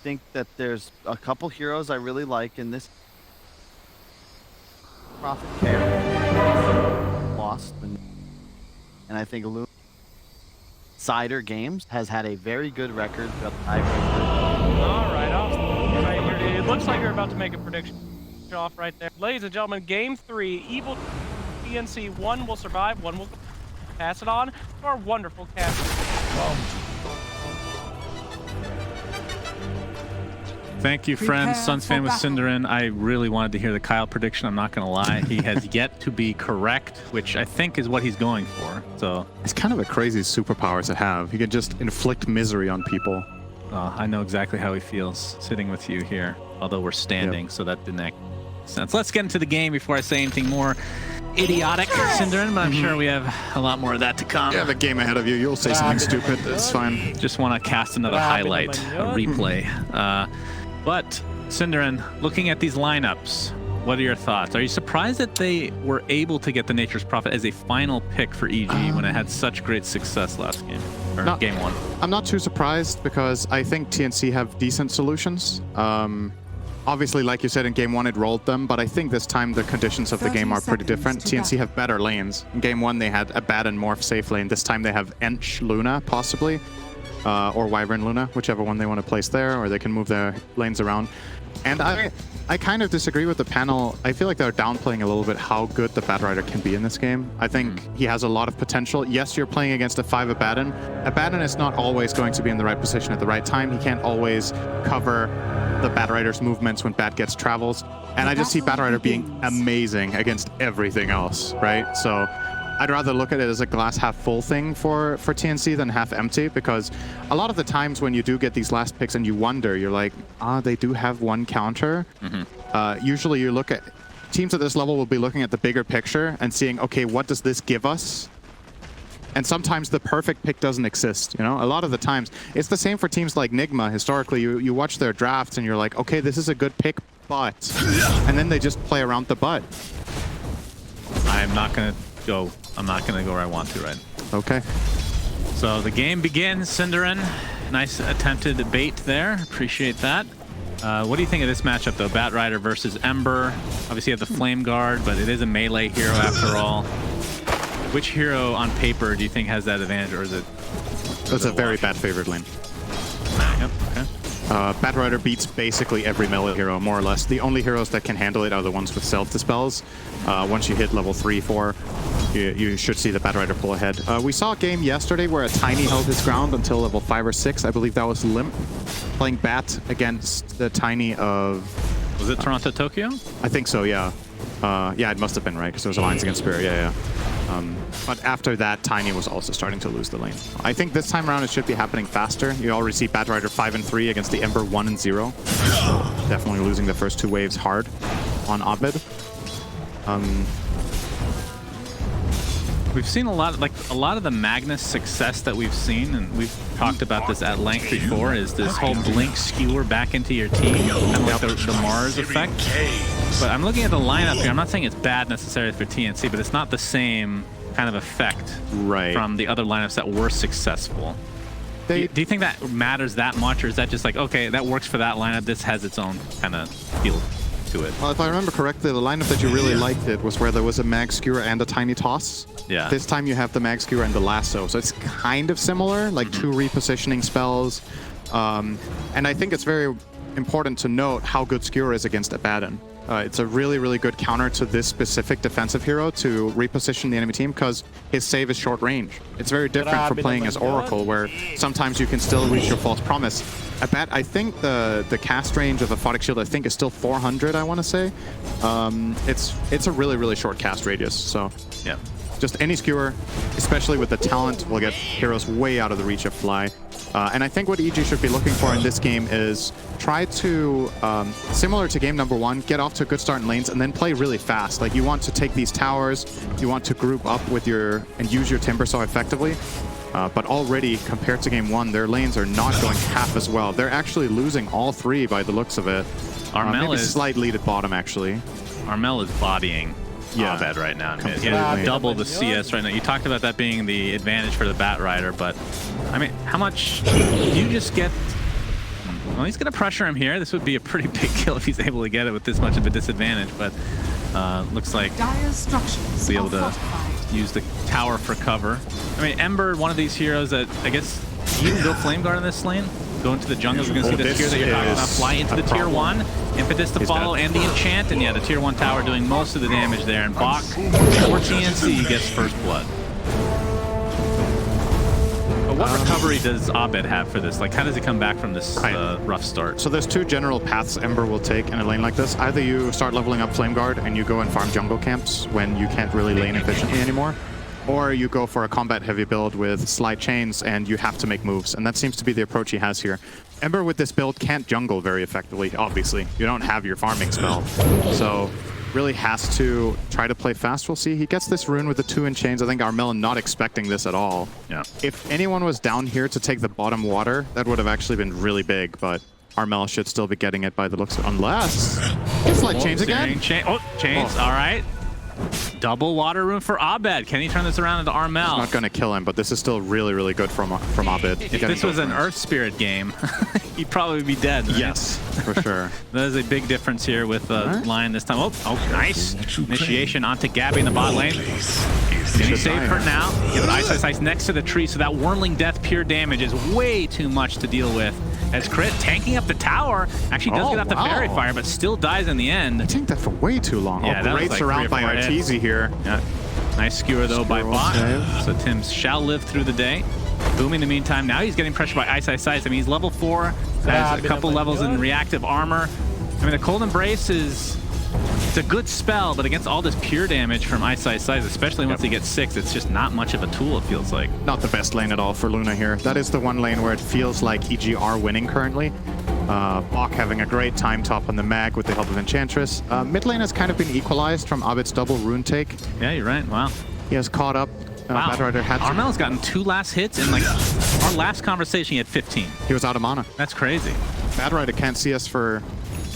think that there's a couple heroes I really like in this. Prophet Care lost, and I think Cider Games has had a very good record throughout the tiebreaker. All right, awesome. Right here, it looks like you're about to make a prediction off right there. Ladies and gentlemen, game 3, Evil TnC, one will survive, one will pass it on to our wonderful cast. Thank you, friends. Suns fan with Cinderin. I really wanted to hear the Kyle prediction. I'm not going to lie. He has yet to be correct, which I think is what he's going for. So it's kind of a crazy superpower to have. He can just inflict misery on people. I know exactly how he feels sitting with you here, although we're standing, so that didn't make sense. Let's get into the game before I say anything more idiotic, Cinderin, but I'm sure we have a lot more of that to come. You have a game ahead of you. You'll say something stupid. It's fine. Just want to cast another highlight, a replay. But, Cinderin, looking at these lineups, what are your thoughts? Are you surprised that they were able to get the Nature's Prophet as a final pick for EG when it had such great success last game, or game 1? I'm not too surprised because I think TnC have decent solutions. Obviously, like you said, in game 1 it rolled them, but I think this time the conditions of the game are pretty different. TnC have better lanes. In game 1 they had Abed and Morph safe lane. This time they have Ench Luna, possibly. Or Wyvern Luna, whichever one they want to place there, or they can move their lanes around. And I kind of disagree with the panel. I feel like they're downplaying a little bit how good the Batrider can be in this game. I think he has a lot of potential. Yes, you're playing against a 5 Abaddon. Abaddon is not always going to be in the right position at the right time. He can't always cover the Batrider's movements when Bat gets travels. And I just see Batrider being amazing against everything else, right? So I'd rather look at it as a glass half full thing for TnC than half empty, because a lot of the times when you do get these last picks and you wonder, you're like, they do have one counter. Usually you look at teams at this level will be looking at the bigger picture and seeing, okay, what does this give us? And sometimes the perfect pick doesn't exist, you know? A lot of the times. It's the same for teams like Nigma. Historically, you watch their drafts and you're like, okay, this is a good pick, but... And then they just play around the but. I'm not going to go where I want to, right? Okay. So the game begins, Cinderin. Nice attempted bait there. Appreciate that. What do you think of this matchup, though? Batrider versus Ember. Obviously, you have the Flame Guard, but it is a melee hero after all. Which hero on paper do you think has that advantage, or is it? That's a very bad favorite lane. Yep. Okay. Batrider beats basically every melee hero, more or less. The only heroes that can handle it are the ones with self-dispels. Once you hit level 3, 4, you should see the Batrider pull ahead. We saw a game yesterday where a Tiny held his ground until level 5 or 6. I believe that was Limp, playing Bat against the Tiny of... Was it Toronto, Tokyo? I think so, yeah. Yeah, it must have been, right? Because there was Alliance against Spirit, yeah. But after that, Tiny was also starting to lose the lane. I think this time around it should be happening faster. You already see Batrider 5 and 3 against the Ember 1 and 0. So definitely losing the first 2 waves hard on Abed. We've seen a lot of the Magnus success that we've seen, and we've talked about this at length before, is this whole blink skewer back into your team, kind of like the Mars effect. But I'm looking at the lineup here. I'm not saying it's bad necessarily for TnC, but it's not the same kind of effect from the other lineups that were successful. Do you think that matters that much, or is that just like, okay, that works for that lineup, this has its own kind of feel to it? Well, if I remember correctly, the lineup that you really liked it was where there was a Mag Skewer and a Tiny Toss. Yeah. This time you have the Mag Skewer and the Lasso, so it's kind of similar, like 2 repositioning spells. And I think it's very important to note how good Skewer is against Abaddon. It's a really, really good counter to this specific defensive hero to reposition the enemy team, because his save is short range. It's very different from playing as Oracle, where sometimes you can still reach your false promise. I think the cast range of Aphotic Shield, I think, is still 400, I want to say. It's a really, really short cast radius, so yeah. Just any skewer, especially with the talent, will get heroes way out of the reach of Fly. And I think what EG should be looking for in this game is try to, similar to game number 1, get off to a good start in lanes and then play really fast. Like, you want to take these towers, you want to group up with and use your Timber so effectively. But already, compared to game 1, their lanes are not going half as well. They're actually losing all 3 by the looks of it. Armel maybe slight lead at bottom, actually. Armel is bodying Abed right now. He has double the CS right now. You talked about that being the advantage for the Batrider, but I mean, how much do you just get Well, he's going to pressure him here. This would be a pretty big kill if he's able to get it with this much of a disadvantage, but looks like he'll be able to use the tower for cover. I mean, Ember, one of these heroes that I guess you can go Flame Guard in this lane. Go into the jungle. You're going to see the tier that you're talking about. Fly into the tier 1. Impetus to follow and the enchant. And yeah, the tier 1 tower doing most of the damage there. And Bach or TnC gets first blood. But what recovery does Abed have for this? Like, how does he come back from this rough start? So there's two general paths Ember will take in a lane like this. Either you start leveling up Flame Guard and you go and farm jungle camps when you can't really lane efficiently anymore. Or you go for a combat-heavy build with slide chains and you have to make moves. And that seems to be the approach he has here. Ember with this build can't jungle very effectively, obviously. You don't have your farming spell. So really has to try to play fast. We'll see. He gets this rune with the 2 in chains. I think Armel not expecting this at all. Yeah. If anyone was down here to take the bottom water, that would have actually been really big, but Armel should still be getting it by the looks of it. Unless... It's like chains again. Chains. All right. Double water room for Abed. Can he turn this around into Armel? It's not going to kill him, but this is still really, really good from Abed. If this was an Earth Spirit game, he'd probably be dead. Right? Yes, for sure. That is a big difference here with Lion this time. Oh, nice. Initiation onto Gabby in the bot lane. Can he save for now? Yeah, but Ice next to the tree, so that Wormling Death pure damage is way too much to deal with. As Crit tanking up the tower, actually does get out the Fairy Fire, but still dies in the end. I tanked that for way too long. Yeah, great like surround by Arteezy here. Yeah. Nice skewer though by Bot. So Tims shall live through the day. Booming in the meantime. Now he's getting pressured by Ice. I mean, he's level 4, has a couple levels in reactive armor. I mean, the Cold Embrace it's a good spell, but against all this pure damage from Ice, especially once he gets 6, it's just not much of a tool, it feels like. Not the best lane at all for Luna here. That is the one lane where it feels like EG are winning currently. Bach having a great time top on the mag with the help of Enchantress. Mid lane has kind of been equalized from Abed's double rune take. Yeah, you're right. Wow. He has caught up. Wow. Batrider had Armel's gotten 2 last hits, and like our last conversation he had 15. He was out of mana. That's crazy. Batrider can't see us for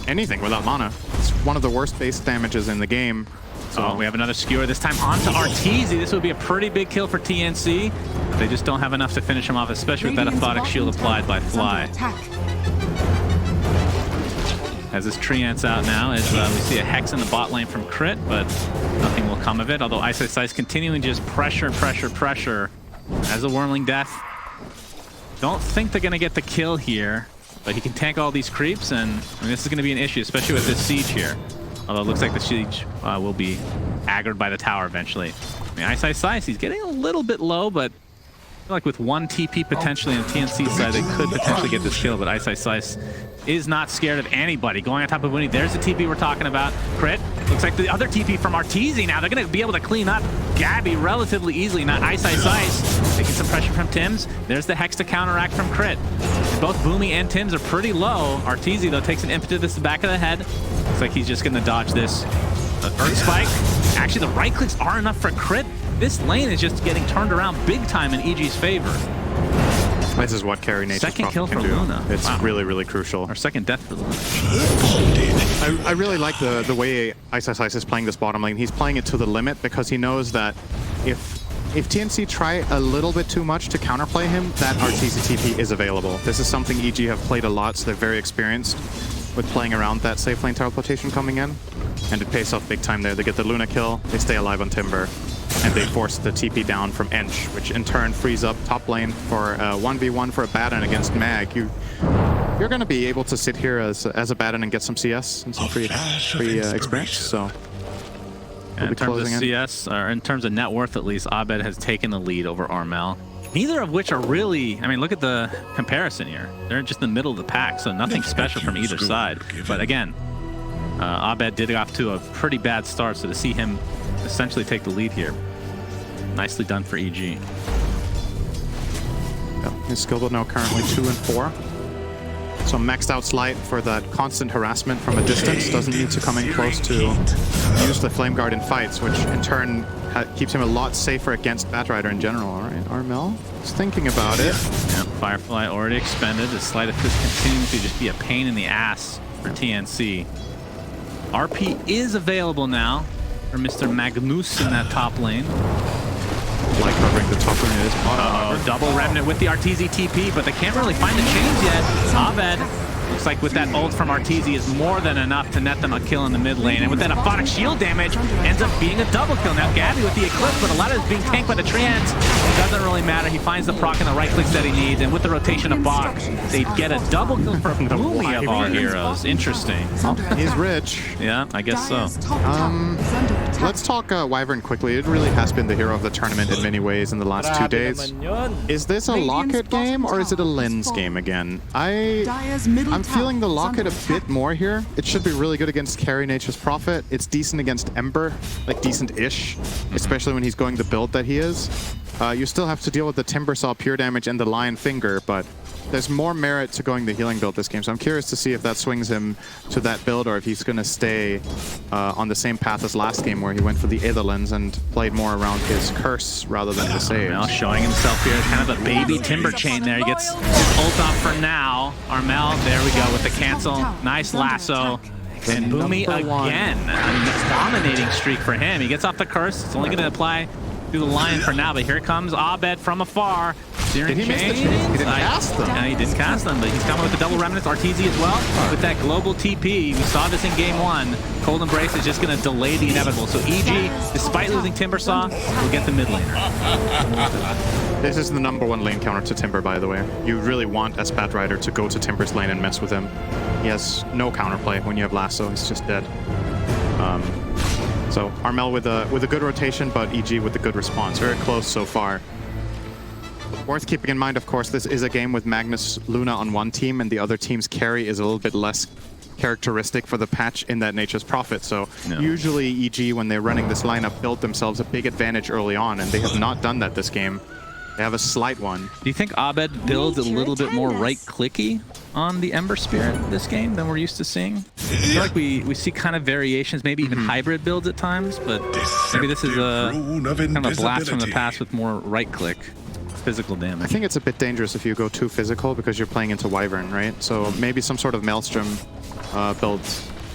anything without mana. It's one of the worst base damages in the game. So we have another skewer, this time onto Arteezy. This would be a pretty big kill for TnC. They just don't have enough to finish him off, especially with that Aphotic Shield applied by Fly. As this Treant's out now, as we see a Hex in the bot lane from Crit, but nothing will come of it. Although Ice continuing to just pressure as a Wormling Death. Don't think they're going to get the kill here, but he can tank all these creeps, and I mean, this is going to be an issue, especially with this siege here. Although it looks like the siege will be aggroed by the tower eventually. I mean, Ice, he's getting a little bit low, but I feel like with 1 TP potentially on the TnC side, they could potentially get this kill, but Ice is not scared of anybody. Going on top of Winnie, there's the TP we're talking about. Crit. Looks like the other TP from Arteezy now. They're going to be able to clean up Gabby relatively easily. Not Ice. Taking some pressure from Tims. There's the Hex to counteract from Crit. Both Boomy and Tims are pretty low. Arteezy, though, takes an impetus to the back of the head. Looks like he's just going to dodge this. Earth Spike. Actually, the right clicks are enough for Crit. This lane is just getting turned around big time in EG's favor. This is what carry Nature's Second kill for can do. Luna. It's really, really crucial. Our second death for Luna. I really like the way Ice is playing this bottom lane. He's playing it to the limit because he knows that if TnC try a little bit too much to counterplay him, that Arteezy TP is available. This is something EG have played a lot, so they're very experienced with playing around that safe lane teleportation coming in. And it pays off big time there. They get the Luna kill, they stay alive on Timber, and they force the TP down from Ench, which in turn frees up top lane for 1v1 for a Baton against Mag. You're going to be able to sit here as a Baton and get some CS and some free experience. So in terms of CS, or in terms of net worth at least, Abed has taken the lead over Armel. Neither of which are really, I mean, look at the comparison here. They're just in the middle of the pack, so nothing special from either side. But again, Abed did off to a pretty bad start, so to see him essentially take the lead here, nicely done for EG. Yep. His skill build now currently 2 and 4. So maxed out Slight for that constant harassment from a distance. Doesn't need to come in close to use the Flame Guard in fights, which in turn keeps him a lot safer against Batrider in general. All right, Armel is thinking about it. Yeah, Firefly already expended. The Sleight of Fist continues to just be a pain in the ass for TnC. RP is available now for Mr. Magnus in that top lane. Like covering the top lane is double Remnant with the Arteezy TP, but they can't really find the chains yet. Abed Looks like with that ult from Arteezy is more than enough to net them a kill in the mid lane. And with that aphotic shield damage, ends up being a double kill. Now Gabby with the Eclipse, but a lot of it is being tanked by the Trans. It doesn't really matter. He finds the proc and the right clicks that he needs. And with the rotation of Bach, they get a double kill for Boomy of all heroes. Interesting. He's rich. Yeah, I guess so. Let's talk Wyvern quickly. It really has been the hero of the tournament in many ways in the last 2 days. Is this a Locket game or is it a Linz game again? I'm feeling the Locket a bit more here. It should be really good against carry Nature's Prophet. It's decent against Ember, like decent-ish, especially when he's going the build that he is. You still have to deal with the Timbersaw pure damage and the Lion Finger, but there's more merit to going the healing build this game, so I'm curious to see if that swings him to that build or if he's going to stay on the same path as last game where he went for the Aetherlands and played more around his curse rather than the save. Armel showing himself here as kind of a baby Timber Chain there. He gets his ult off for now. Armel, there we go with the cancel. Nice lasso. And Boomy again, a dominating streak for him. He gets off the curse. It's only going to apply through the Lion for now, but here comes Abed from afar. Did he miss the chains? He didn't cast them. Yeah, he didn't cast them, but he's coming with the double remnants. Arteezy as well with that global TP. We saw this in game 1. Cold Embrace is just going to delay the inevitable. So EG, despite losing Timbersaw, will get the mid laner. This is the #1 lane counter to Timber, by the way. You really want as Batrider to go to Timber's lane and mess with him. He has no counterplay when you have Lasso. He's just dead. So Armel with a good rotation, but EG with a good response. Very close so far. Worth keeping in mind, of course, this is a game with Magnus Luna on one team, and the other team's carry is a little bit less characteristic for the patch in that Nature's Prophet. So usually EG, when they're running this lineup, build themselves a big advantage early on, and they have not done that this game. They have a slight one. Do you think Abed builds a little bit more right-clicky on the Ember Spirit this game than we're used to seeing? I feel like we see kind of variations, maybe even hybrid builds at times, but maybe this is a kind of a blast from the past with more right-click physical damage. I think it's a bit dangerous if you go too physical because you're playing into Wyvern, right? So maybe some sort of Maelstrom build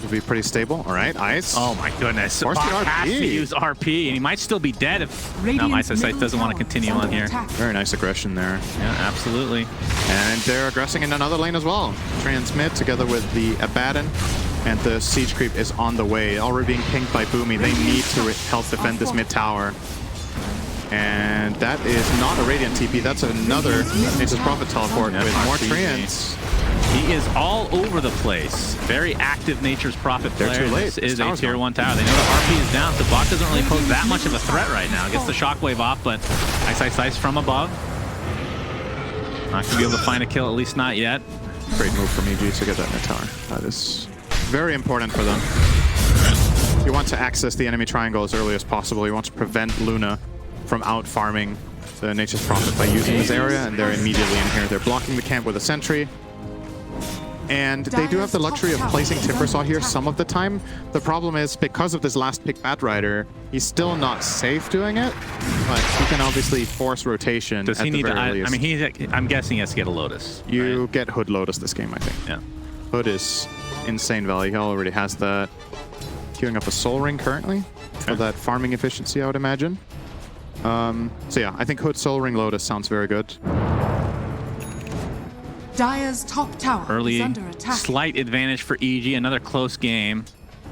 would be pretty stable. All right, Ice. Oh my goodness. Bach has to use RP, and he might still be dead if... No, Ice doesn't want to continue on here. Very nice aggression there. Yeah, absolutely. And they're aggressing in another lane as well. Transmit together with the Abaddon, and the Siege Creep is on the way. Already being pinged by Boomy. They need to help defend this mid tower. And that is not a Radiant TP. That's another Nature's Prophet teleport with more Treants. He is all over the place. Very active Nature's Prophet player. They're too late. This is a tier 1 tower. They know the RP is down, so Bach doesn't really pose that much of a threat right now. Gets the shockwave off, but Ice from above. Not going to be able to find a kill, at least not yet. Great move from EG to get that mid tower. That is very important for them. You want to access the enemy triangle as early as possible. You want to prevent Luna from out-farming the Nature's Prophet by using this area, and they're immediately in here. They're blocking the camp with a sentry. And they do have the luxury of placing Timbersaw here some of the time. The problem is, because of this last pick Batrider, he's still not safe doing it, but he can obviously force rotation. Does he at the need to... very least. I mean, I'm guessing he has to get a Lotus. You get Hood Lotus this game, I think. Yeah. Hood is insane value. He already has that. Queuing up a Soul Ring currently for that farming efficiency, I would imagine. So yeah, I think Hood, Soul Ring, Lotus sounds very good. Dire's top tower Early is under attack. Slight advantage for EG, another close game.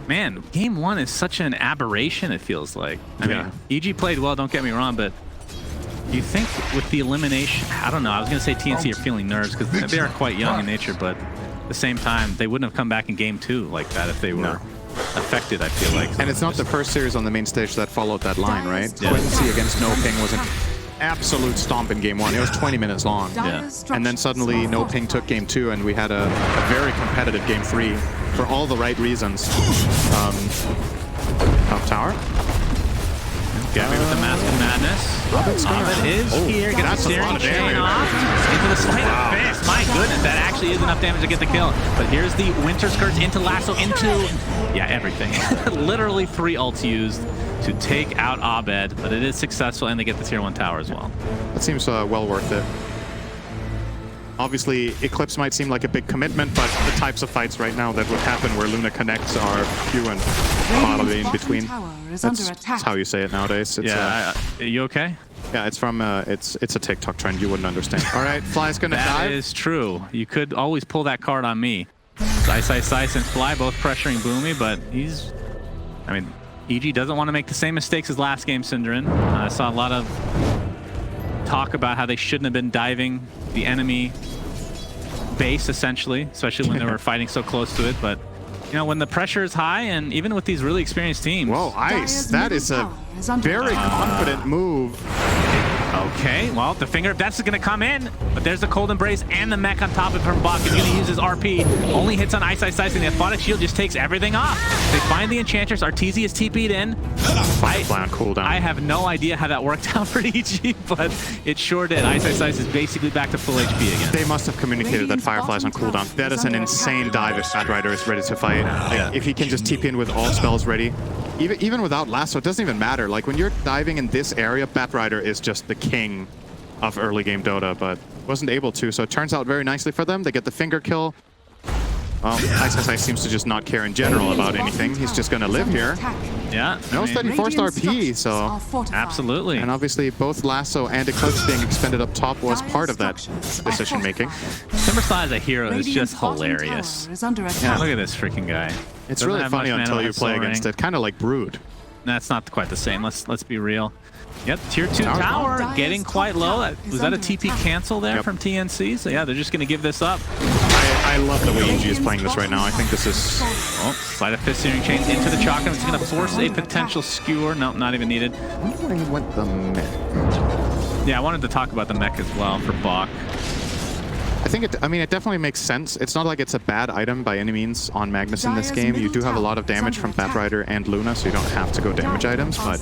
Man, game 1 is such an aberration, it feels like. I mean, EG played well, don't get me wrong, but you think with the elimination, I don't know, I was going to say TnC are feeling nerves because they are quite young in nature, but at the same time, they wouldn't have come back in game 2 like that if they were affected, I feel like. And it's not the first series on the main stage that followed that line, right? Yeah. TnC against No Ping was an absolute stomp in game 1. It was 20 minutes long. Yeah. And then suddenly No Ping took game 2, and we had a very competitive game 3 for all the right reasons. Top tower. Gabby with the Mask of Madness. Abed is here, gets the steering chain off into the Sleight of Fist. My goodness, that actually is enough damage to get the kill. But here's the Winter Skirts into Lasso, into, yeah, everything. Literally 3 ults used to take out Abed, but it is successful, and they get the tier 1 tower as well. That seems well worth it. Obviously, Eclipse might seem like a big commitment, but the types of fights right now that would happen where Luna connects are few and far in between. That's how you say it nowadays. It's, are you okay? Yeah, it's from it's a TikTok trend you wouldn't understand. All right, Fly's gonna dive. That is true. You could always pull that card on me. It's Ice and Fly both pressuring Boomy, but he's... I mean, EG doesn't want to make the same mistakes as last game, Synderen. I saw a lot of talk about how they shouldn't have been diving the enemy base, essentially, especially when they were fighting so close to it, but... You know, when the pressure is high, and even with these really experienced teams... Whoa, Ice, that is a very confident move. Okay, well, the finger of death is going to come in, but there's the cold embrace and the mech on top of her block. He's going to use his RP. Only hits on Ice, and the Aphotic Shield just takes everything off. They find the Enchantress. Arteezy is TP'd in. Firefly on cooldown. I have no idea how that worked out for EG, but it sure did. Ice is basically back to full HP again. They must have communicated that Firefly's on cooldown. That is an insane dive if Batrider is ready to fight. Like, if he can just TP in with all spells ready. Even without lasso, it doesn't even matter. Like, when you're diving in this area, Batrider is just the king of early game Dota, but wasn't able to, so it turns out very nicely for them. They get the finger kill. Well, Ice seems to just not care in general about anything. He's just gonna live here. Yeah. Knows that he forced RP, so... Absolutely. And obviously, both Lasso and Eclipse being expended up top was part of that decision-making. Timbersaw as a hero is just hilarious. Yeah, look at this freaking guy. It's Doesn't really have funny much until mana you play soaring. against it. Kind of like Brood. That's not quite the same. Let's be real. Yep, tier 2 tower getting quite low. Was that a TP cancel there from TnC? So yeah, they're just going to give this up. I love the way EG is playing this right now. I think this is... Oh, Sleight of Fist Searing Chain into the Chakra. It's going to force a potential skewer. Nope, not even needed. I wonder where he went the mech. Yeah, I wanted to talk about the mech as well for Bach. I think it definitely makes sense. It's not like it's a bad item by any means on Magnus in this game. You do have a lot of damage from Batrider and Luna, so you don't have to go damage items, but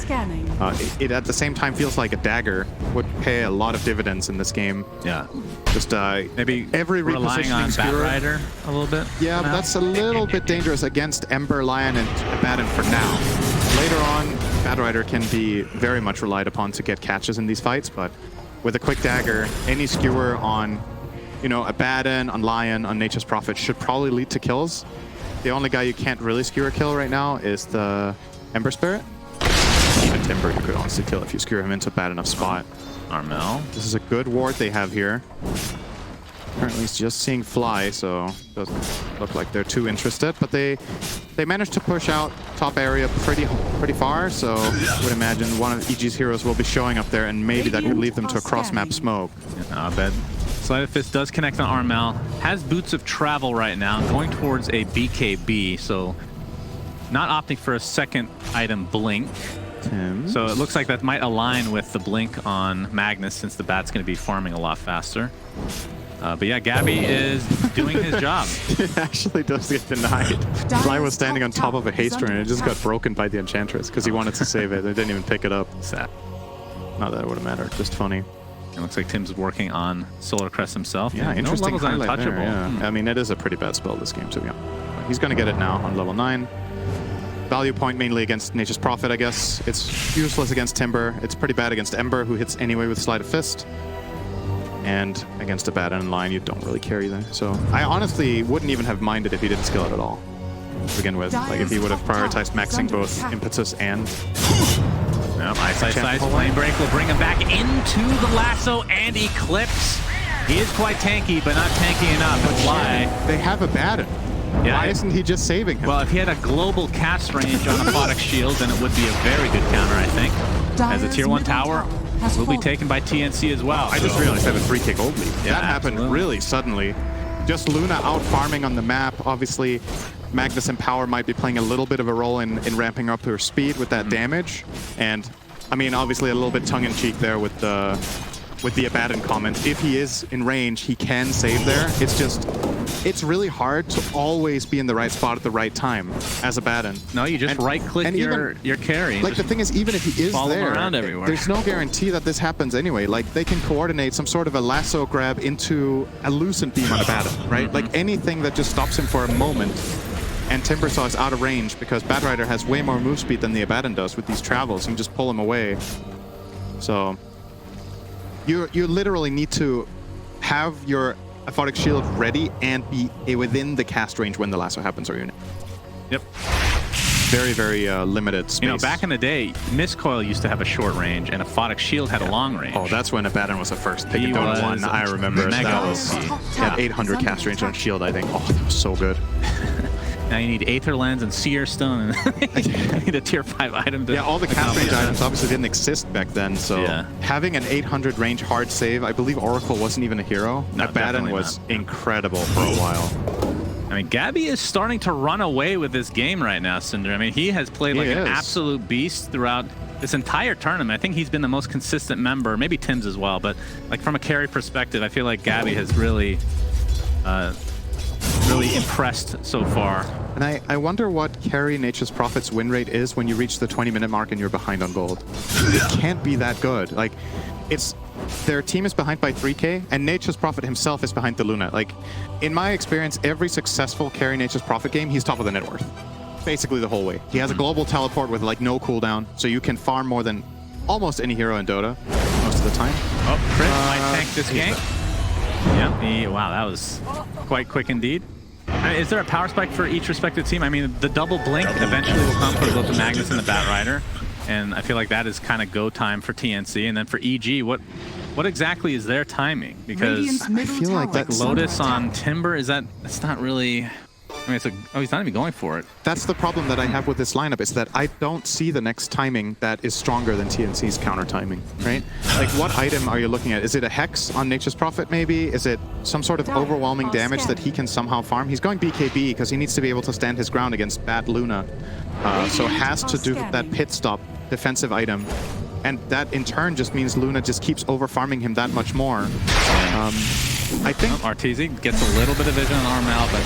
it at the same time feels like a dagger would pay a lot of dividends in this game. Yeah. Just maybe every relying on Batrider a little bit. Yeah, but that's a little bit dangerous against Ember, Lion, and Abaddon for now. Later on, Batrider can be very much relied upon to get catches in these fights, but with a quick dagger, any skewer on Abaddon, on Lion, on Nature's Prophet should probably lead to kills. The only guy you can't really skewer kill right now is the Ember Spirit. Even Timber you could honestly kill if you skewer him into a bad enough spot. Armel. This is a good ward they have here. Apparently he's just seeing Fly, so doesn't look like they're too interested. But they managed to push out top area pretty far, so I would imagine one of EG's heroes will be showing up there, and maybe that could lead them to a cross-map smoke. Abed. Sleight of Fist does connect on Armel. Has Boots of Travel right now, going towards a BKB, so not opting for a second item Blink. So it looks like that might align with the Blink on Magnus, since the Bat's going to be farming a lot faster. But yeah, Gabby is doing his job. It actually does get denied. Fly was standing on top of a haster and it just got broken by the Enchantress because he wanted to save it. They didn't even pick it up. Sad. Not that it would have mattered. Just funny. It looks like Tim's working on Solar Crest himself. Yeah, interesting highlight untouchable. There, yeah. I mean, it is a pretty bad spell this game, to be honest. He's going to get it now on level 9. Value point mainly against Nature's Prophet, I guess. It's useless against Timber. It's pretty bad against Ember, who hits anyway with Sleight of Fist. And against Abaddon and Lion, you don't really carry there. So I honestly wouldn't even have minded if he didn't skill it at all to begin with. Like if he would have prioritized maxing both Impetus and... Nope, Ice, Flame Break will bring him back into the Lasso and Eclipse. He is quite tanky, but not tanky enough. But Fly. They have Abaddon. Yeah, why isn't he just saving him? Well, if he had a global cast range on Aphotic Shield, then it would be a very good counter, I think. As a tier 1 tower will be taken by TnC as well. I just realized I have a 3k gold lead. Yeah, that happened really suddenly. Just Luna out farming on the map. Obviously, Magnus and Power might be playing a little bit of a role in ramping up her speed with that damage. And, I mean, obviously a little bit tongue-in-cheek there with the Abaddon comment. If he is in range, he can save there. It's just... It's really hard to always be in the right spot at the right time as Abaddon. No, you just right-click your carry. Like, the thing is, even if he is there, around everywhere. There's no guarantee that this happens anyway. Like, they can coordinate some sort of a lasso grab into a Lucent Beam on Abaddon, right? Like, anything that just stops him for a moment. And Timbersaw is out of range because Batrider has way more move speed than the Abaddon does with these travels and just pull him away. So, you literally need to have your Aphotic Shield ready and be within the cast range when the lasso happens, or unit. Yep. very, very limited space. You know, back in the day, Mistcoil used to have a short range, and Aphotic Shield had a long range. Oh, that's when Abaddon was the first pick He in Dota 1. was I remember mega that was. OP. He had 800 cast range on Shield, I think. Oh, that was so good. Now you need Aether Lens and Seer Stone, and you need a tier 5 item to... Yeah, all the cast range items obviously didn't exist back then, so having an 800 range hard save, I believe Oracle wasn't even a hero. No, Abaddon was incredible for a while. I mean, Gabby is starting to run away with this game right now, Cinder. I mean, he has played like an absolute beast throughout this entire tournament. I think he's been the most consistent member, maybe Tim's as well, but like from a carry perspective, I feel like Gabby has really, really impressed so far. And I wonder what carry Nature's Prophet's win rate is when you reach the 20-minute mark and you're behind on gold. It can't be that good. Like, it's... Their team is behind by 3k, and Nature's Prophet himself is behind the Luna. Like, in my experience, every successful carry Nature's Prophet game, he's top of the net worth. Basically the whole way. He has a global teleport with, like, no cooldown, so you can farm more than almost any hero in Dota most of the time. Oh, Chris might tank this gank. Yeah, wow, that was quite quick indeed. Is there a power spike for each respective team? I mean, the double blink eventually will come for both the Magnus and the Batrider. And I feel like that is kind of go time for TnC. And then for EG, what exactly is their timing? Because I feel like that Lotus on Timber, that's not really... I mean, he's not even going for it. That's the problem that I have with this lineup, is that I don't see the next timing that is stronger than TnC's counter timing, right? Like, what item are you looking at? Is it a Hex on Nature's Prophet, maybe? Is it some sort of overwhelming damage that he can somehow farm? He's going BKB because he needs to be able to stand his ground against Bad Luna. So has to do that pit stop defensive item. And that, in turn, just means Luna just keeps over-farming him that much more. I think... Arteezy gets a little bit of vision on Armel, but...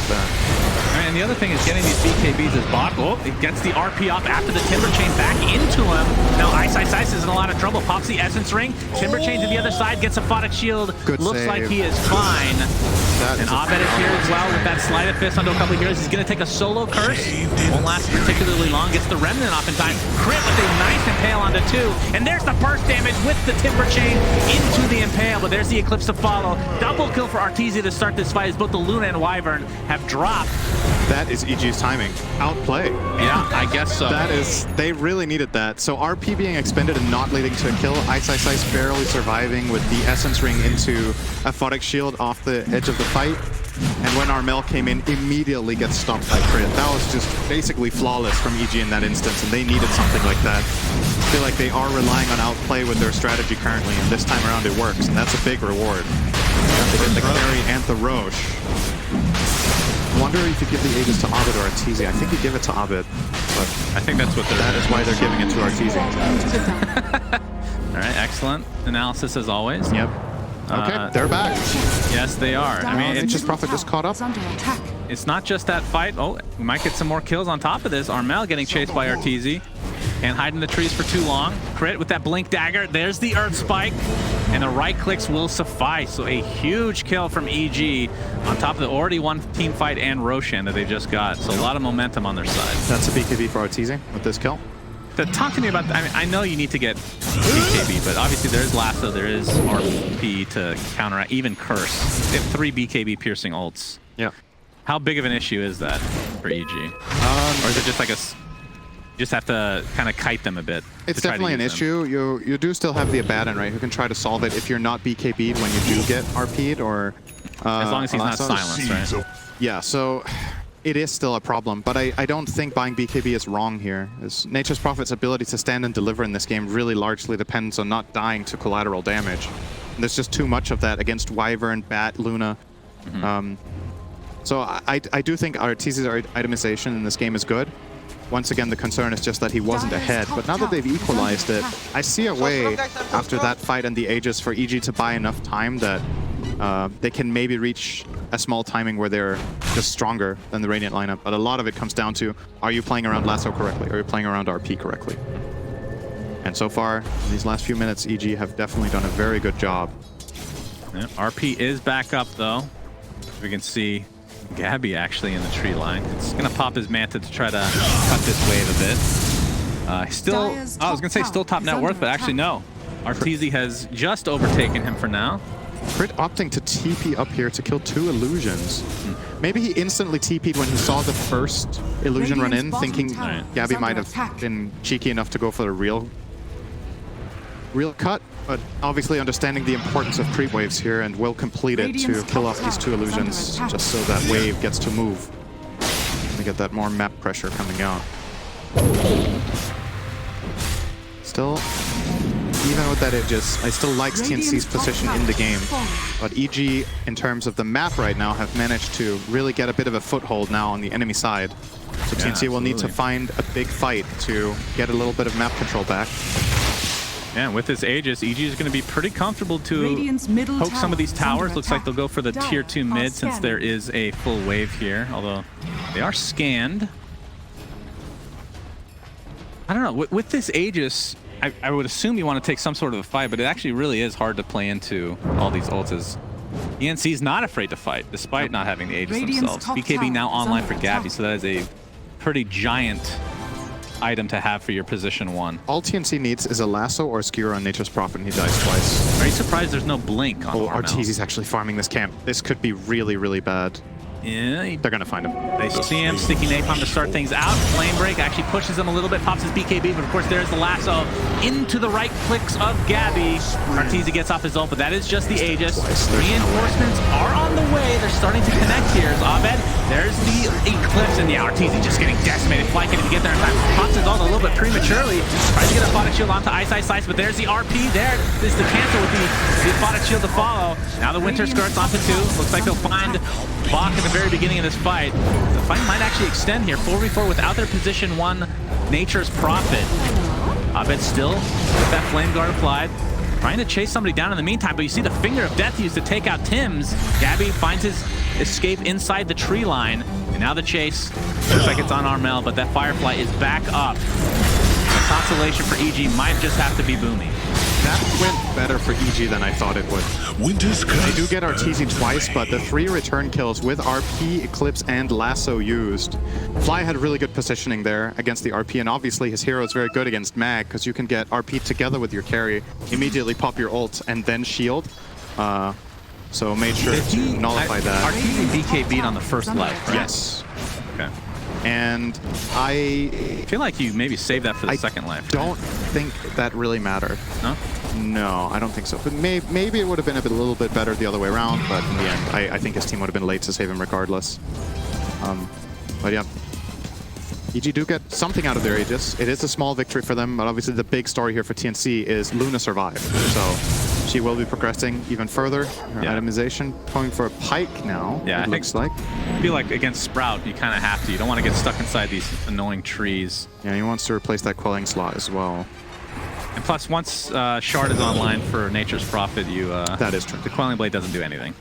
And the other thing is getting these BKBs is bot. Oh, it gets the RP off after the Timber Chain back into him. Now Ice is in a lot of trouble. Pops the Essence Ring. Timber Chain to the other side, gets a Aphotic Shield. Good Looks save. like he is fine. And Abed is here as well with that Sleight of Fist onto a couple of heroes. He's going to take a solo curse. Won't last particularly long. Gets the Remnant off in time. Crit with a nice Impale onto 2. And there's the burst damage with the Timber Chain into the Impale. But there's the Eclipse to follow. Double kill for Arteezy to start this fight as both the Luna and Wyvern have dropped. That is EG's timing. Outplay. Yeah, I guess so. That is, they really needed that. So RP being expended and not leading to a kill, Ice barely surviving with the Essence Ring into Aphotic Shield off the edge of the fight. And when Armel came in, immediately gets stopped by crit. That was just basically flawless from EG in that instance, and they needed something like that. I feel like they are relying on outplay with their strategy currently, and this time around it works, and that's a big reward. They get the carry and the Roche. Wonder if you give the Aegis to Abed or Arteezy. I think you give it to Abed, but I think that's what that is why they're giving it to Arteezy. All right, excellent analysis as always. Yep. Okay, they're back. Yes, they are. I mean, Nature's Prophet just caught up. It's not just that fight. Oh, we might get some more kills on top of this. Armel getting chased by Arteezy. Can't hide in the trees for too long. Crit with that Blink Dagger. There's the Earth Spike. And the right clicks will suffice. So a huge kill from EG on top of the already one team fight and Roshan that they just got. So a lot of momentum on their side. That's a BKB for Arteezy with this kill. Talk to me about, I mean, I know you need to get BKB, but obviously there is Lasso, there is RP to counteract, even Curse. They have 3 BKB piercing ults. Yeah. How big of an issue is that for EG? Or is it just like you just have to kind of kite them a bit? It's definitely an issue. You do still have the Abaddon, right, who can try to solve it if you're not BKB'd when you do get RP'd, or... as long as he's not silenced, right? Yeah, so... It is still a problem, but I don't think buying BKB is wrong here. Nature's Prophet's ability to stand and deliver in this game really largely depends on not dying to collateral damage. And there's just too much of that against Wyvern, Bat, Luna. So I do think Arteezy's itemization in this game is good. Once again, the concern is just that he wasn't ahead. But now that they've equalized it, I see a way after that fight and the Aegis for EG to buy enough time that they can maybe reach a small timing where they're just stronger than the Radiant lineup. But a lot of it comes down to, are you playing around Lasso correctly? Are you playing around RP correctly? And so far, in these last few minutes, EG have definitely done a very good job. Yep, RP is back up, though. We can see Gabby actually in the tree line. It's going to pop his Manta to try to cut this wave a bit. Still, I was going to say still top net worth, but actually no. Arteezy has just overtaken him for now. Crit opting to TP up here to kill 2 illusions. Maybe he instantly TP'd when he saw the first illusion run in, thinking Gabby might have been cheeky enough to go for the real cut, but obviously understanding the importance of creep waves here, and will complete it to kill off these 2 illusions just so that wave gets to move. We get that more map pressure coming out. Still, even with that Aegis, I still like TnC's position in the game. But EG, in terms of the map right now, have managed to really get a bit of a foothold now on the enemy side. So TnC will need to find a big fight to get a little bit of map control back. Yeah, with this Aegis, EG is going to be pretty comfortable to poke some of these towers. Looks like they'll go for the tier 2 mid since there is a full wave here, although they are scanned. I don't know, with this Aegis, I would assume you want to take some sort of a fight, but it actually really is hard to play into all these ults. TnC's not afraid to fight, despite not having the Aegis themselves. BKB now online for Gabby, so that is a pretty giant item to have for your position 1. All TnC needs is a lasso or a skewer on Nature's Prophet, and he dies twice. Are you surprised there's no blink on Arteezy's actually farming this camp. This could be really, really bad. Yeah, they're gonna find him. They see him, sticky napalm to start things out. Flame break actually pushes him a little bit, pops his BKB, but of course there's the lasso into the right clicks of Gabby. Arteezy gets off his ult, but that is just the Aegis. Reinforcements are on the way. They're starting to connect here. Abed, there's the Eclipse, and yeah, Arteezy just getting decimated. Fly can't even get there in time. Pops his ult a little bit prematurely. Tries to get a Aphotic Shield onto Ice, but there's the RP. There is the cancel with the Aphotic Shield to follow. Now the Winter Skirts onto 2. Looks like they'll find Bach in the very beginning of this fight. The fight might actually extend here. 4v4 without their position 1 Nature's Prophet. Abed still with that Flame Guard applied. Trying to chase somebody down in the meantime, but you see the Finger of Death used to take out Tim's. Gabby finds his escape inside the tree line. And now the chase. Looks like it's on Armel, but that Firefly is back up. The consolation for EG might just have to be Boomy. That went better for EG than I thought it would. They do get Arteezy twice, but the 3 return kills with RP, Eclipse, and Lasso used. Fly had really good positioning there against the RP, and obviously his hero is very good against Mag, because you can get RP together with your carry, immediately pop your ult, and then shield. So made sure to nullify that. Arteezy BKB'd on the first life, right? Yes. Okay. And I feel like you maybe saved that for the second life. Don't think that really mattered. No? No, I don't think so. But maybe it would have been a little bit better the other way around, but in the end, I think his team would have been late to save him regardless. But yeah, EG do get something out of their Aegis. It is a small victory for them, but obviously the big story here for TnC is Luna survived. So she will be progressing even further. Her itemization going for a Pike now, it looks like. I feel like against Sprout, you kind of have to. You don't want to get stuck inside these annoying trees. Yeah, he wants to replace that Quelling slot as well. And plus, once Shard is online for Nature's Prophet, you that is true. The Quelling Blade doesn't do anything.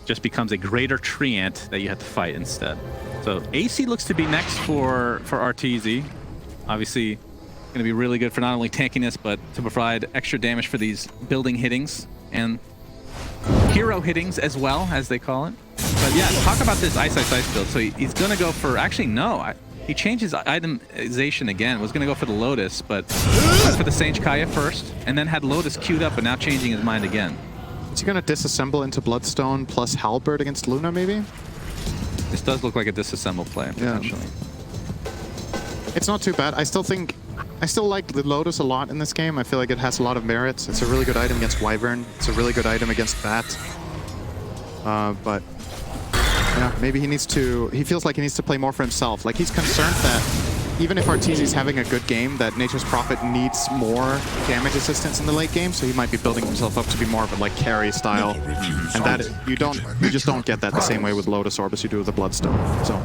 Just becomes a greater treant that you have to fight instead. So AC looks to be next for Arteezy. Obviously, going to be really good for not only tankiness, but to provide extra damage for these building hittings and hero hittings as well, as they call it. But yeah, talk about this Ice build. So he's going to go for, actually no, he changed his itemization again. Was going to go for the Lotus, but went for the Sage Kaya first, and then had Lotus queued up, but now changing his mind again. Is he going to disassemble into Bloodstone plus Halberd against Luna, maybe? This does look like a disassemble play, potentially. Yeah. It's not too bad. I still like the Lotus a lot in this game. I feel like it has a lot of merits. It's a really good item against Wyvern. It's a really good item against Bat. But yeah, maybe he feels like he needs to play more for himself. Like, he's concerned that even if Arteezy's having a good game, that Nature's Prophet needs more damage assistance in the late game, so he might be building himself up to be more of a like carry style. And that you just don't get that the same way with Lotus Orb as you do with the Bloodstone. So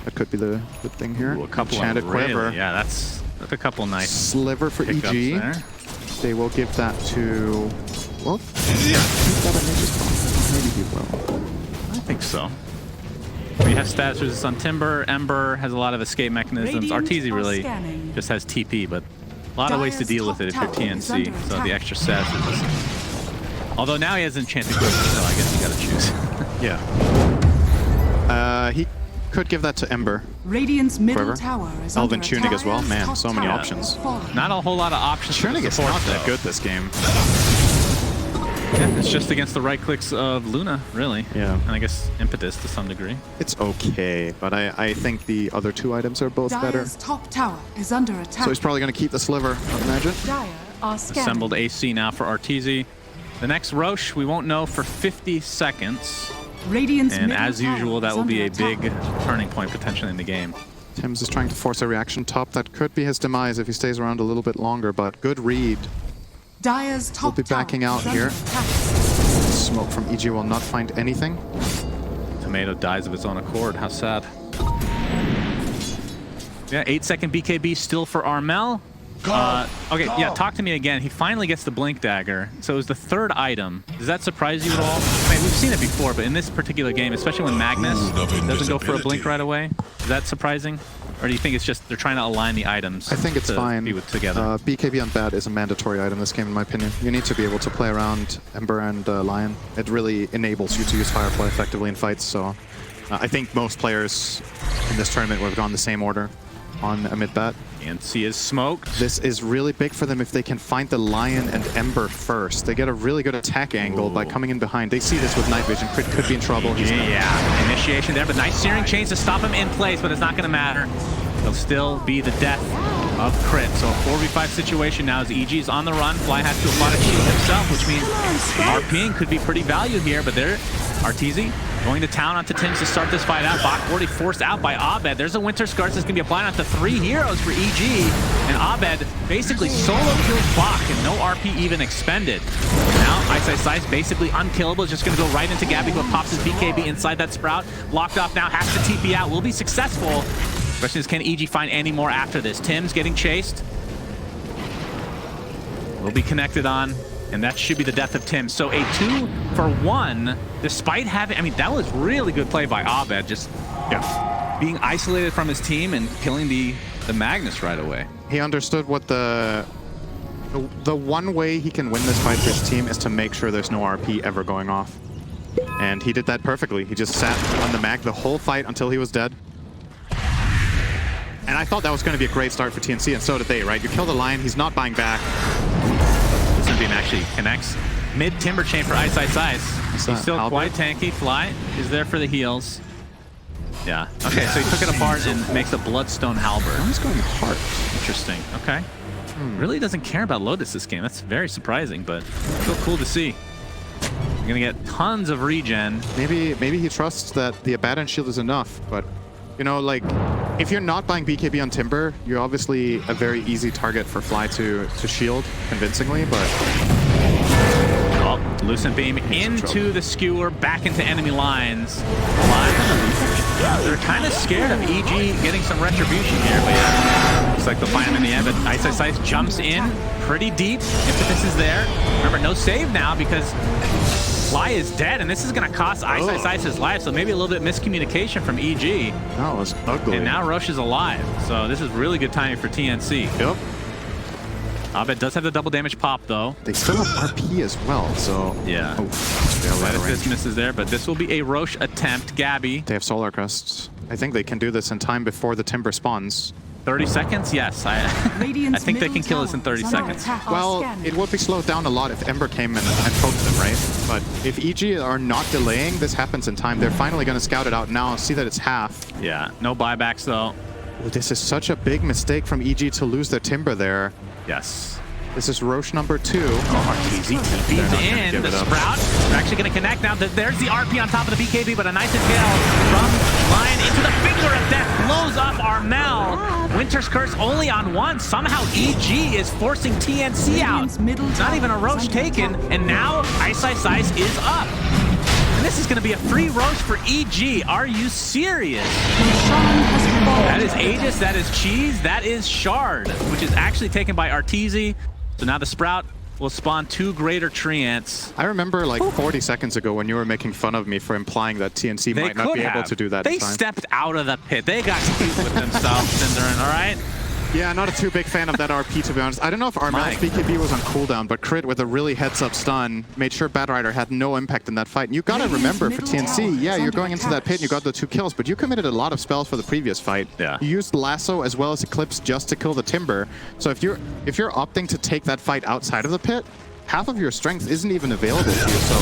that could be the good thing here. Ooh, a couple Enchanted Quiver. Yeah, that's a couple nice Sliver for EG. There. They will give that to, well, keep that on Nature's Prophet. Maybe he will. I think so. We have status resistance on Timber. Ember has a lot of escape mechanisms. Arteezy really just has TP, but a lot of ways to deal with it if you're TnC. So the extra status resistance. Although now he has Enchanted Quiver, so I guess you gotta choose. Yeah. He could give that to Ember. Radiant's middle tower is Elven Tunic as well. Man, so many options. Not a whole lot of options. Tunic is not that good this game. Yeah, it's just against the right clicks of Luna, really. Yeah. And I guess Impetus to some degree. It's okay, but I think the other two items are both better. Dire's top tower is under attack. So he's probably going to keep the sliver, I imagine. Dire are scanning. Assembled AC now for Arteezy. The next Roche, we won't know for 50 seconds. Radiant's And middle as usual, tower that is will be a under attack. big turning point potentially in the game. Tim's is trying to force a reaction top. That could be his demise if he stays around a little bit longer, but good read. Dire's top We'll be backing tower out is under here. attack. Smoke from EG will not find anything. Tomato dies of its own accord. How sad. Yeah, 8-second BKB still for Armel. Okay, yeah, talk to me again. He finally gets the Blink Dagger. So it was the third item. Does that surprise you at all? I mean, we've seen it before, but in this particular game, especially when Magnus doesn't go for a Blink right away, is that surprising? Or do you think it's just they're trying to align the items? I think it's to fine. Be together. BKB on Bat is a mandatory item in this game, in my opinion. You need to be able to play around Ember and Lion. It really enables you to use Firefly effectively in fights, so I think most players in this tournament would have gone the same order on a mid-bat. TnC is smoked. This is really big for them if they can find the Lion and Ember first. They get a really good attack angle by coming in behind. They see this with Night Vision. Crit could be in trouble. Yeah, initiation there, but nice Searing Chains to stop him in place, but it's not going to matter. It'll still be the death of Crit. So a 4v5 situation now as EG's on the run. Fly has to apply to shield himself, which means RPing could be pretty valued here, but there, Arteezy going to town onto Tim's to start this fight out. Bach already forced out by Abed. There's a Winter Scarce that's going to be applied onto 3 heroes for EG. And Abed basically solo kills Bach and no RP even expended. Now, Ice basically unkillable. Is just going to go right into Gabby, who pops his BKB inside that Sprout. Locked off now, has to TP out. Will be successful. Question is, can EG find any more after this? Tim's getting chased. Will be connected on. And that should be the death of Tim. So a 2-for-1, despite having, I mean, that was really good play by Abed, just being isolated from his team and killing the Magnus right away. He understood what the one way he can win this fight for his team is to make sure there's no RP ever going off. And he did that perfectly. He just sat on the Mag the whole fight until he was dead. And I thought that was going to be a great start for TnC, and so did they, right? You kill the Lion, he's not buying back. Beam actually connects mid timber chain for Ice. He's still quite tanky. Fly is there for the heals. Yeah. Okay, so he took it apart and makes a Bloodstone Halberd. He's going hard. Interesting. Okay. Really doesn't care about Lotus this game. That's very surprising, but still cool to see. You're gonna get tons of regen. Maybe he trusts that the Abaddon shield is enough, but you know, like, if you're not buying BKB on Timber, you're obviously a very easy target for Fly to shield convincingly, but... Oh, Lucent Beam into the Skewer, back into enemy lines. Fly, they're kind of scared of EG getting some retribution here, but yeah, looks like they'll find him in the end, but Ice jumps in pretty deep. Impetus is there. Remember, no save now because Fly is dead, and this is going to cost Ice his life, so maybe a little bit miscommunication from EG. That was ugly. And now Roche is alive, so this is really good timing for TnC. Yep. Abed does have the double damage pop, though. They still have RP as well, so... Yeah. This misses there, but this will be a Roche attempt. Gabby. They have Solar Crests. I think they can do this in time before the Timber spawns. 30 seconds? Yes. I think they can kill us in 30 seconds. Well, it would be slowed down a lot if Ember came in and poked them, right? But if EG are not delaying, this happens in time. They're finally going to scout it out now and see that it's half. Yeah, no buybacks, though. Oh, this is such a big mistake from EG to lose their Timber there. Yes. This is Roche number 2. Arteezy TP's in. The Sprout. They're actually going to connect now. There's the RP on top of the BKB, but a nice impale from Lion into the finger of death. Blows up Armel. Winter's Curse only on 1. Somehow EG is forcing TnC out. Not even a Roche taken, and now Ice is up. And this is going to be a free Roche for EG. Are you serious? That is Aegis, that is Cheese, that is Shard, which is actually taken by Arteezy. So now the Sprout will spawn 2 greater Treants. I remember like 40 seconds ago when you were making fun of me for implying that TnC might not be able to do that. They stepped out of the pit. They got cute with themselves, Cinderin, all right? Yeah, not a too big fan of that RP, to be honest. I don't know if Armel's BKB was on cooldown, but Crit with a really heads-up stun made sure Batrider had no impact in that fight. And you gotta remember for TnC, yeah, you're going into that pit and you got the 2 kills, but you committed a lot of spells for the previous fight. Yeah. You used Lasso as well as Eclipse just to kill the Timber. So if you're opting to take that fight outside of the pit, half of your strength isn't even available to you. So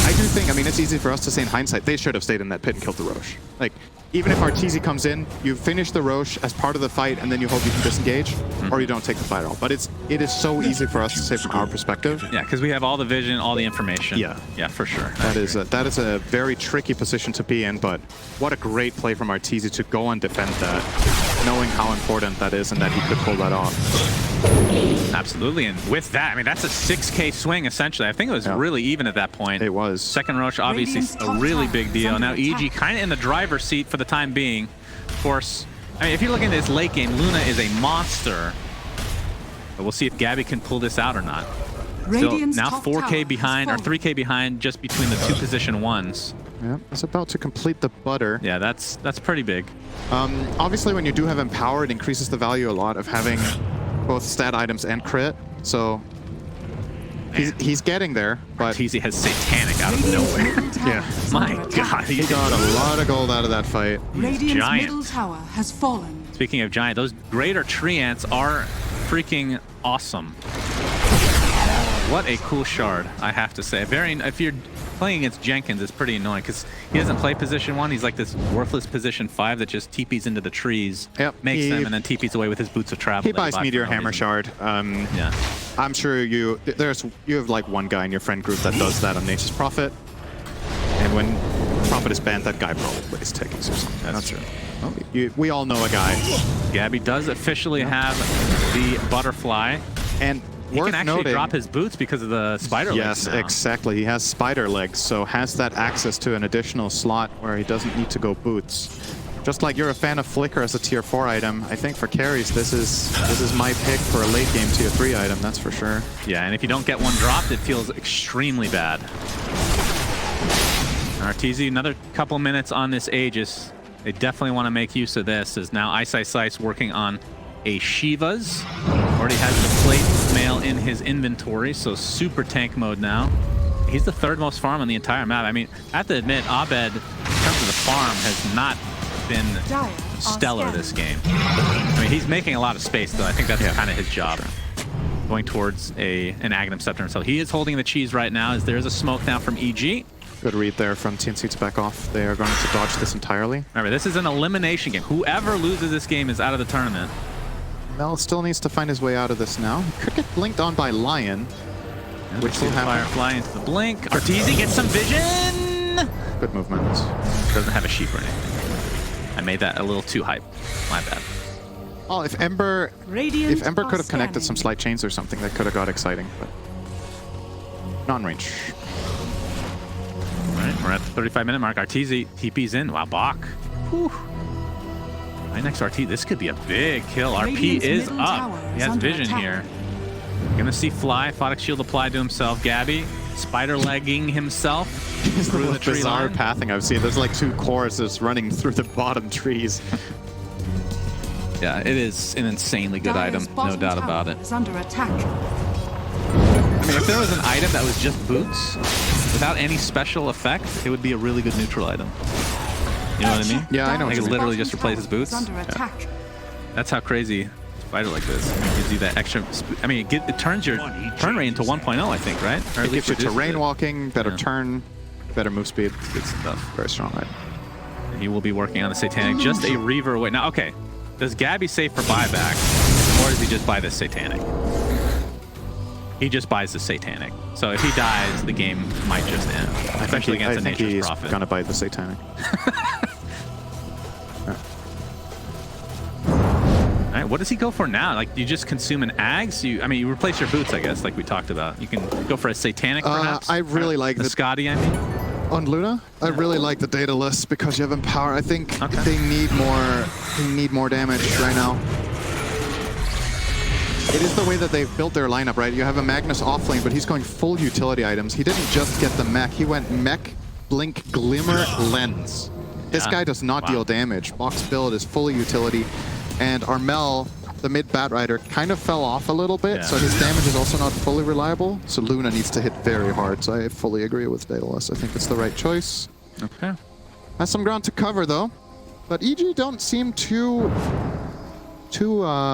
I do think, I mean, it's easy for us to say in hindsight, they should have stayed in that pit and killed the Roche. Like, even if Arteezy comes in, you finish the Roche as part of the fight, and then you hope you can disengage, or you don't take the fight at all. But it is so easy for us to say from our perspective. Yeah, because we have all the vision, all the information. Yeah. Yeah, for sure. That is a very tricky position to be in, but what a great play from Arteezy to go and defend that, knowing how important that is and that he could pull that off. Absolutely, and with that, I mean, that's a 6K swing, essentially. I think it was really even at that point. It was. Second Roche, obviously a really big deal. Now EG kind of in the driver's seat for the time being. Of course, I mean, if you're looking at this late game, Luna is a monster. But we'll see if Gabby can pull this out or not. Still, now 4K behind, or 3K behind, just between the two position ones. Yeah, it's about to complete the butter. Yeah, that's pretty big. Obviously, when you do have Empower, it increases the value a lot of having both stat items and crit. So he's getting there, but Arteezy has Satanic out of nowhere. yeah, My God, he got a lot of gold out of that fight. Radiant's giant. middle tower has fallen. Speaking of giant, those greater tree ants are freaking awesome. What a cool shard, I have to say. If you're playing against Jenkins, it's pretty annoying because he doesn't play position 1. He's like this worthless position 5 that just TPs into the trees, makes them, and then TPs away with his boots of travel. He buys Meteor Hammer Shard. Yeah. I'm sure you have like one guy in your friend group that does that on Nature's Prophet, and when Prophet is banned, that guy probably is taking or something. That's true. Well, we all know a guy. Gabby does officially have the butterfly, and he can actually drop his boots because of the spider legs. Yes, now. exactly. He has spider legs, so has that access to an additional slot where he doesn't need to go boots. Just like you're a fan of Flicker as a tier 4 item, I think for carries this is my pick for a late game tier 3 item, that's for sure. Yeah, and if you don't get one dropped, it feels extremely bad. Arteezy, another couple minutes on this Aegis. They definitely want to make use of this, as now Ice Sight's working on a Shiva's. Already has the plate mail in his inventory, so super tank mode now. He's the 3rd most farm on the entire map. I mean, I have to admit, Abed, in terms of the farm, has not been stellar this game. I mean, he's making a lot of space, though. I think that's kind of his job. Going towards an Aghanim Scepter himself. He is holding the cheese right now, as there's a smoke now from EG. Good read there from TnC to back off. They are going to dodge this entirely. Remember, this is an elimination game. Whoever loses this game is out of the tournament. Mel still needs to find his way out of this now. He could get blinked on by Lion, which will happen. Firefly into the blink. Arteezy gets some vision! Good movement. Doesn't have a sheep or anything. I made that a little too hype. My bad. Oh, if Ember could have connected some slight chains or something, that could have got exciting, but non-range. All right, we're at the 35-minute mark. Arteezy TP's in. Wow, Bach. Whew. Right next to RT. This could be a big kill. RP is up. He has vision here. Gonna see Fly. Photic Shield applied to himself. Gabby spider legging himself through the tree bizarre line. pathing I've seen. There's like 2 cores just running through the bottom trees. Yeah, it is an insanely good item. No doubt about it. Is under attack. I mean, if there was an item that was just boots without any special effect, it would be a really good neutral item. You know what I mean? Yeah, I know. It literally just replaces boots. Under attack. That's how crazy spider like this. It gives you that extra. I mean, it turns your turn rate into 1.0, I think, right? Or at It gives least you reduces terrain it. walking, better turn, better move speed. Good stuff. Very strong item. And he will be working on the Satanic. Just a Reaver away. Now, okay. Does Gabby save for buyback, or does he just buy the Satanic? He just buys the Satanic. So if he dies, the game might just end. Especially against a Nature's Prophet. He's gonna buy the Satanic. All right, what does he go for now? Like, you just consume an Ags? I mean, you replace your boots, I guess, like we talked about. You can go for a Satanic, perhaps? I really like the Scotty, I mean. On Luna, I really like the data list because you have Empower. I think they need more damage right now. It is the way that they've built their lineup, right? You have a Magnus offlane, but he's going full utility items. He didn't just get the mech. He went mech, blink, glimmer, lens. This guy does not deal damage. Box build is fully utility. And Armel, the mid Batrider, kind of fell off a little bit, so his damage is also not fully reliable. So Luna needs to hit very hard, so I fully agree with Daedalus. I think it's the right choice. Okay. Has some ground to cover, though. But EG don't seem too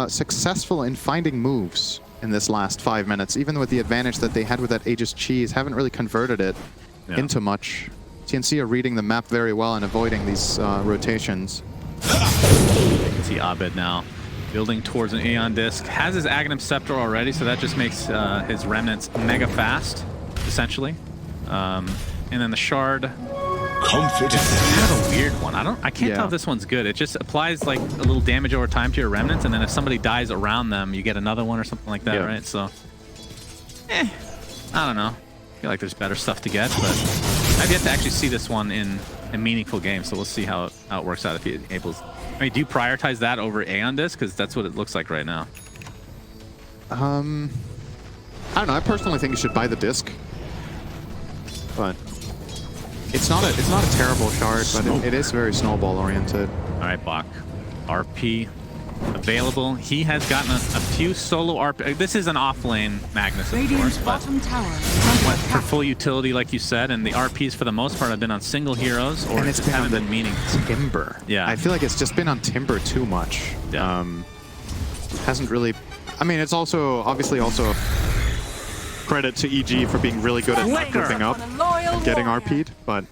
successful in finding moves. in this last 5 minutes. Even with the advantage that they had with that Aegis cheese, haven't really converted it into much. TnC are reading the map very well and avoiding these rotations. You can see Abed now building towards an Aeon Disc. Has his Aghanim Scepter already, so that just makes his Remnants mega fast, essentially. And then the Shard. It's kind of a weird one. I can't tell if this one's good. It just applies like a little damage over time to your Remnants, and then if somebody dies around them, you get another one or something like that, right? So, I don't know. I feel like there's better stuff to get, but I've yet to actually see this one in a meaningful game, so we'll see how it works out if he enables. I mean, do you prioritize that over Aeon Disc? Because that's what it looks like right now. I don't know. I personally think you should buy the disc, but it's not a terrible shard, but it is very snowball oriented. All right, Bach. RP available. He has gotten a few solo RP. This is an off-lane Magnus, of course, but went for full utility, like you said, and the RPs for the most part have been on single heroes, or it's just haven't been meaningful. Timber. Yeah. I feel like it's just been on Timber too much. Yeah. Hasn't really. I mean, it's also obviously also credit to EG for being really good at gripping up and getting RP'd, but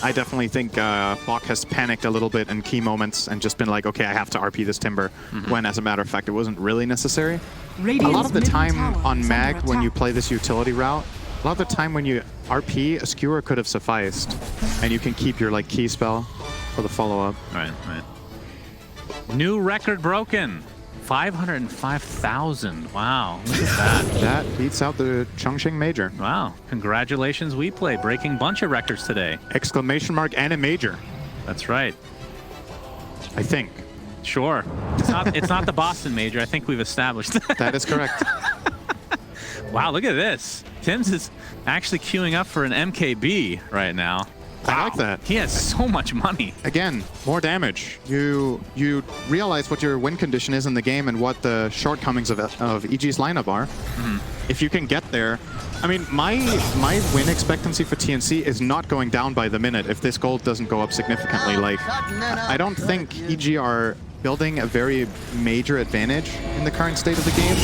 I definitely think Bach has panicked a little bit in key moments and just been like, okay, I have to RP this Timber, when as a matter of fact, it wasn't really necessary. A lot of the time on Mag, when you play this utility route, a lot of the time when you RP, a Skewer could have sufficed, and you can keep your like key spell for the follow-up. Right. New record broken. 505,000. Wow, look at that. That beats out the Chongqing Major. Wow, congratulations, We Play, breaking bunch of records today. Exclamation mark AniMajor. That's right. I think. Sure. It's not the Boston Major. I think we've established that. That is correct. Wow, look at this. Tim's is actually queuing up for an MKB right now. I like that. He has so much money. Again, more damage. You realize what your win condition is in the game and what the shortcomings of EG's lineup are. If you can get there. I mean, my win expectancy for TnC is not going down by the minute if this gold doesn't go up significantly. Like, I don't think EG are building a very major advantage in the current state of the game.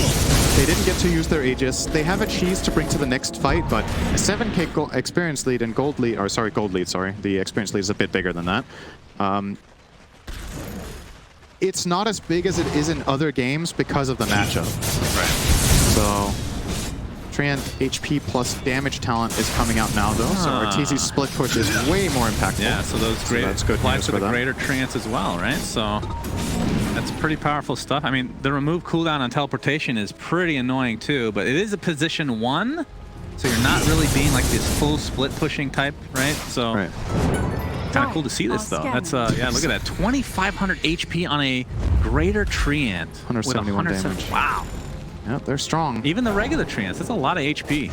They didn't get to use their Aegis. They have a cheese to bring to the next fight, but a 7k experience lead and gold lead, gold lead, sorry. The experience lead is a bit bigger than that. It's not as big as it is in other games because of the matchup. Right. So, Treant HP plus damage talent is coming out now, though, so Arteezy's split push is way more impactful. Yeah, so those that's good applies news to for the them. greater Treants as well, right? So that's pretty powerful stuff. I mean, the remove cooldown on teleportation is pretty annoying too, but it is a position 1, so you're not really being like this full split pushing type, right? So kind of cool to see this though. That's yeah, look at that, 2,500 HP on a greater Treant. 171 damage. Wow. Yep, they're strong. Even the regular Treants, that's a lot of HP.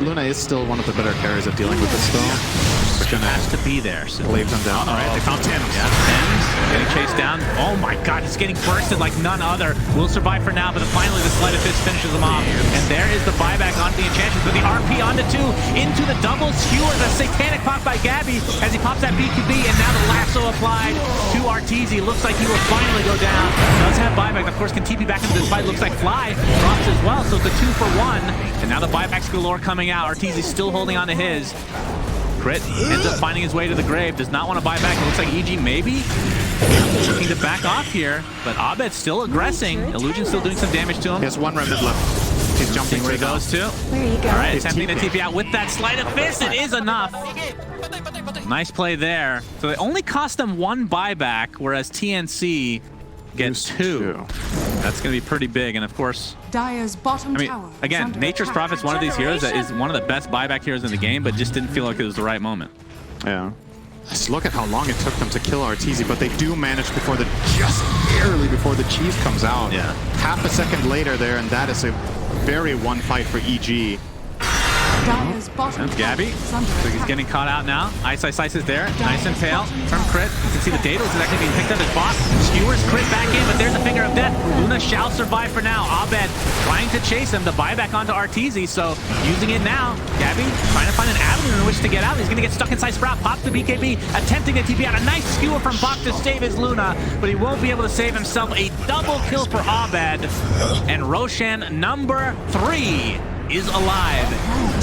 Luna is still one of the better carries of dealing with this though. She has to be there. So. Leave them down. All right, they found Tim. Yeah, Tim's getting chased down. Oh my God, he's getting bursted like none other. Will survive for now, but finally the Sleight of Fist finishes him off. And there is the buyback onto the Enchantress, but the RP onto 2 into the double skewer. The satanic pop by Gabby as he pops that BQB, and now the lasso applied to Arteezy. Looks like he will finally go down. Does have buyback, of course, can TP back into this fight. Looks like Fly drops as well, so it's a 2 for 1. And now the buybacks galore coming out. Arteezy still holding on to his. Crit ends up finding his way to the grave. Does not want to buy back. It looks like EG maybe looking to back off here, but Abed's still aggressing. Illusion's still doing some damage to him. He has 1 remnant left. He's jumping where he goes to. There you go. All right, attempting to TP out with that Sleight of Fist. It is enough. Nice play there. So it only cost them 1 buyback, whereas TnC gets 2. That's going to be pretty big, and of course, Dire's bottom tower. Again, Nature's Prophet's one of these heroes that is one of the best buyback heroes in the game, but just didn't feel like it was the right moment. Yeah. Just look at how long it took them to kill Arteezy, but they do manage before just barely before the cheese comes out. Yeah. Half a second later there, and that is a very one fight for EG. Dire's bottom That's Gabby. tower is under So he's attack. getting caught out now. Ice is there. Nice and pale. From crit. You can see the data is actually being picked up as boss. Skewers crit back in, but there's the finger of death. Luna shall survive for now. Abed trying to chase him. The buyback onto Arteezy, so using it now. Gabby trying to find an avenue in which to get out. He's going to get stuck inside Sprout. Pops the BKB, attempting to TP out. A nice skewer from Bach to save his Luna, but he won't be able to save himself. A double kill for Abed. And Roshan, number 3, is alive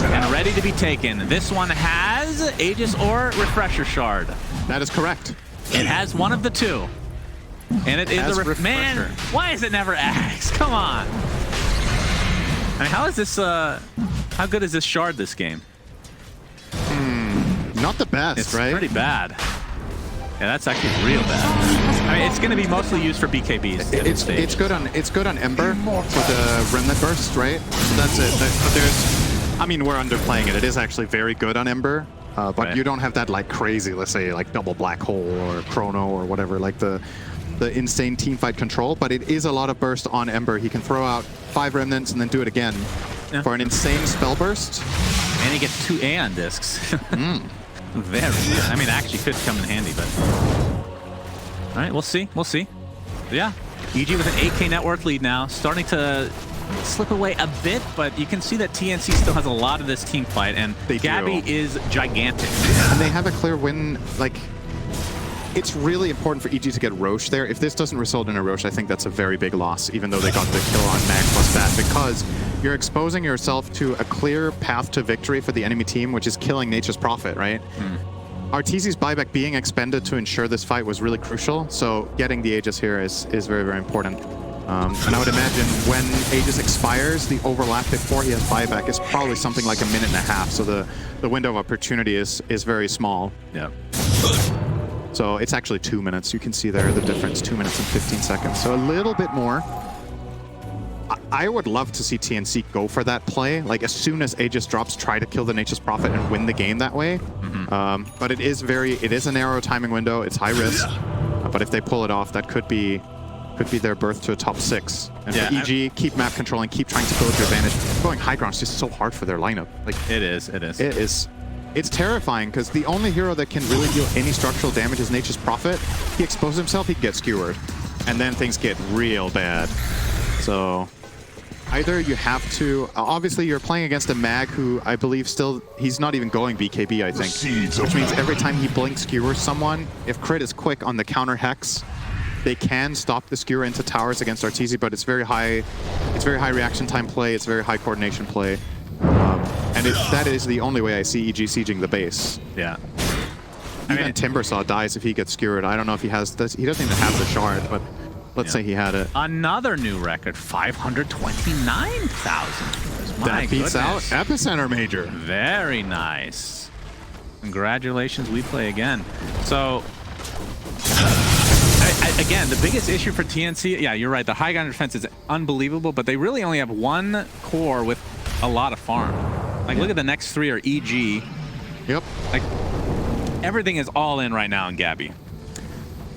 and ready to be taken. This one has Aegis or Refresher Shard. That is correct. It has one of the two. And it is Has a man, Refresher. why is it never Axe? Come on. I mean, how is this, how good is this Shard this game? Not the best, It's right? pretty bad. Yeah, that's actually real bad. I mean, it's going to be mostly used for BKBs. at this stage. It's good on Ember for the Remnant Burst, right? So that's it. But there's, I mean, we're underplaying it. It is actually very good on Ember, but Right. you don't have that like crazy, let's say like double black hole or chrono or whatever, like the insane teamfight control. But it is a lot of burst on Ember. He can throw out 5 remnants and then do it again for an insane spell burst. And he gets 2 Aeon discs. Very good. I mean, actually could come in handy, but... All right, we'll see. We'll see. Yeah, EG with an 8K net worth lead now, starting to slip away a bit, but you can see that TnC still has a lot of this team fight, and They do. Gabby is gigantic. And they have a clear win. Like, it's really important for EG to get Roche there. If this doesn't result in a Roche, I think that's a very big loss, even though they got the kill on Mag plus that, because you're exposing yourself to a clear path to victory for the enemy team, which is killing Nature's Prophet, right? Arteezy's buyback being expended to ensure this fight was really crucial, so getting the Aegis here is very, very important. And I would imagine when Aegis expires, the overlap before he has buyback is probably something like 1.5 minutes, so the window of opportunity is very small. Yeah. So it's actually 2 minutes. You can see there the difference, 2 minutes and 15 seconds. So a little bit more. I would love to see TnC go for that play. Like as soon as Aegis drops, try to kill the Nature's Prophet and win the game that way. But it is a narrow timing window. It's high risk. But if they pull it off, that could be their birth to a top 6. And Yeah, for EG, keep map controlling, keep trying to build your advantage. Going high ground is just so hard for their lineup. Like It is. it's terrifying because the only hero that can really deal any structural damage is Nature's Prophet. He exposes himself, he gets skewered. And then things get real bad. So either you have to... Obviously, you're playing against a Mag who I believe still... He's not even going BKB, I think. Which means every time he blink skewers someone, if crit is quick on the counter Hex, they can stop the skewer into towers against Arteezy, but it's very high reaction time play, it's very high coordination play. And that is the only way I see EG sieging the base. Yeah. Even Timbersaw dies if he gets skewered. I don't know if he has this. He doesn't even have the shard, but let's say he had it. Another new record, 529,000. That beats out Epicenter Major. Very nice. Congratulations, we play again. So, again, the biggest issue for TnC, yeah, you're right, the high ground defense is unbelievable, but they really only have one core with a lot of farm. Like, look at the next 3 are EG. Yep. Like, everything is all in right now in Gabby.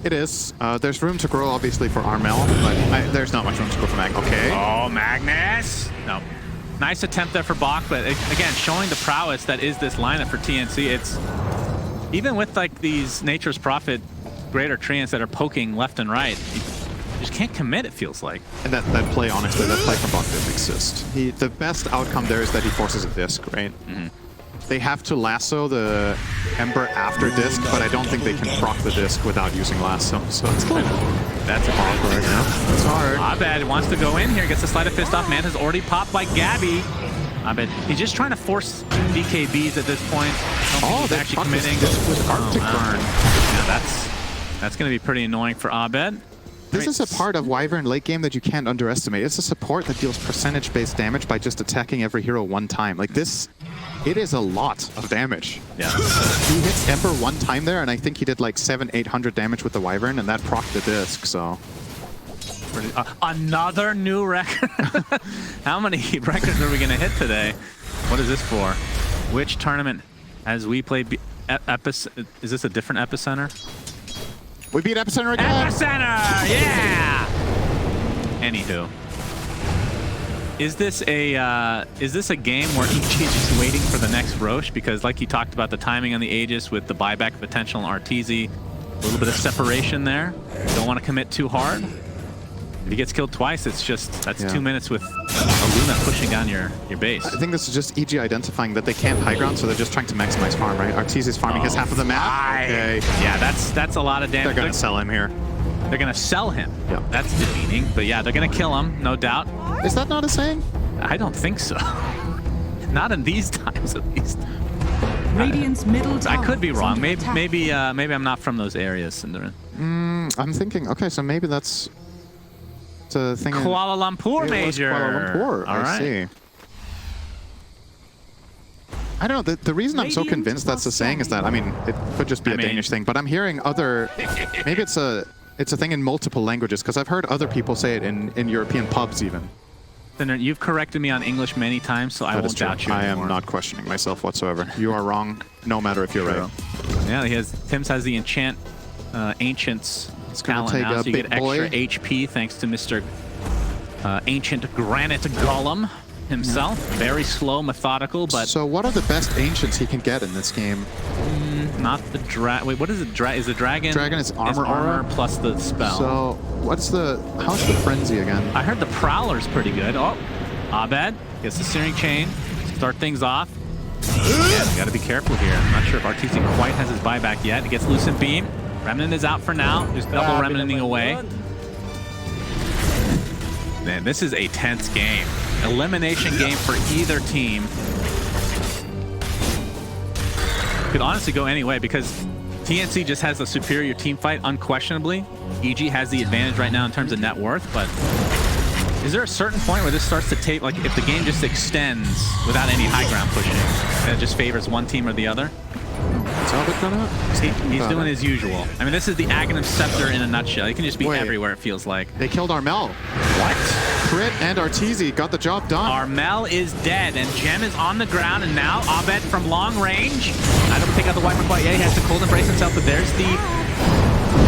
It is. There's room to grow, obviously, for Armel, but there's not much room to grow for Mag. Okay. Oh, Magnus! No. Nice attempt there for Bach, but again, showing the prowess that is this lineup for TnC. It's even with like these Nature's Prophet greater treants that are poking left and right, you just can't commit, it feels like. And that play, honestly, that play from Bach didn't exist. The best outcome there is that he forces a disc, right? They have to lasso the Ember after disc, but I don't think they can proc the disc without using lasso, so it's kind of... That's awkward. It's hard. Abed wants to go in here, gets the sleight of fist off. Man has already popped by Gabby. Abed, he's just trying to force BKBs at this point. Oh, he's they actually proc committing. this with Arctic Burn. Yeah, that's going to be pretty annoying for Abed. This is a part of Wyvern late game that you can't underestimate. It's a support that deals percentage-based damage by just attacking every hero one time. Like this, it is a lot of damage. Yeah. He hits Ember one time there, and I think he did like 700-800 damage with the Wyvern, and that procced the disc, so... Another new record. How many records are we going to hit today? What is this for? Which tournament as we play is this a different Epicenter? We beat Epicenter again! Epicenter! Yeah! Anywho. Is this a game where EG is just waiting for the next Roche? Because like you talked about the timing on the Aegis with the buyback potential on RTZ, a little bit of separation there. Don't want to commit too hard. If he gets killed twice, that's 2 minutes with Luna pushing down your base. I think this is just EG identifying that they can't high ground, so they're just trying to maximize farm, right? Arteezy is farming his half of the map. Okay. Yeah, that's a lot of damage. They're gonna sell him here. They're gonna sell him. Yeah. That's demeaning. But yeah, they're gonna kill him, no doubt. Is that not a saying? I don't think so. Not in these times, at least. Radiant's middle tower I could be is wrong. under attack. Maybe I'm not from those areas, Cinderin. I'm thinking, okay, so maybe that's the thing. Kuala Lumpur, Major. Kuala Lumpur. All I right. see. I don't know. The reason I'm so Radiant convinced that's a saying is that, I mean, it could just be a Danish thing, but I'm hearing other. Maybe it's a thing in multiple languages because I've heard other people say it in European pubs even. Cinderin, you've corrected me on English many times, so I won't doubt you I anymore. am not questioning myself whatsoever. You are wrong, no matter if you're right. Yeah, Tim's has the enchant ancients gonna talent take now, a so you get big boy. extra HP thanks to Mr. Ancient Granite Golem himself. Very slow, methodical, but So what are the best ancients he can get in this game? not the dragon. Wait, what is it? Is the dragon? Dragon is armor aura? plus the spell. So how's the frenzy again? I heard the Prowler's pretty good. Oh, Abed gets the Searing Chain. Start things off. Yeah, you gotta be careful here. I'm not sure if RTC quite has his buyback yet. He gets Lucent Beam. Remnant is out for now. There's double Remnanting away. Man, this is a tense game. Elimination game for either team. Could honestly go any way because TnC just has a superior team fight, unquestionably. EG has the advantage right now in terms of net worth, but is there a certain point where this starts to tape, like if the game just extends without any high ground pushing, and it just favors one team or the other? Is Abed gonna? He's doing his usual. I mean, this is the Aghanim Scepter in a nutshell. He can just be Wait. everywhere, it feels like. They killed Armel. What? Crit and Arteezy got the job done. Armel is dead, and Gem is on the ground, and now Abed from long range. I don't take out the wiper quite yet. He has to cold embrace himself, but there's the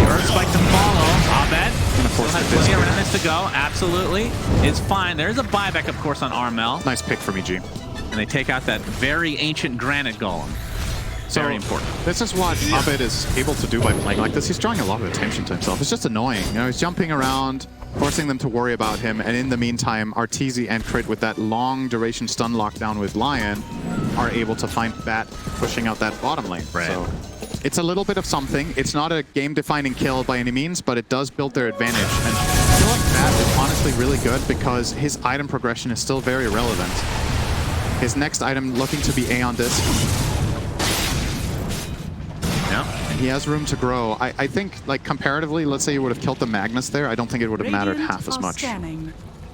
Earth Spike to follow. Abed still has plenty of remnants to go. Absolutely. It's fine. There's a buyback, of course, on Armel. Nice pick from EG. And they take out that very ancient granite golem. Very important. This is what Abed is able to do by playing like this. He's drawing a lot of attention to himself. It's just annoying. You know, he's jumping around, forcing them to worry about him, and in the meantime, Arteezy and Crit with that long duration stun lockdown with Lion are able to find Bat pushing out that bottom lane. Right. So it's a little bit of something. It's not a game-defining kill by any means, but it does build their advantage. And I feel like Bat is honestly really good because his item progression is still very relevant. His next item looking to be Aeon Disc. And he has room to grow. I think, like, comparatively, let's say you would have killed the Magnus there, I don't think it would have mattered half as much.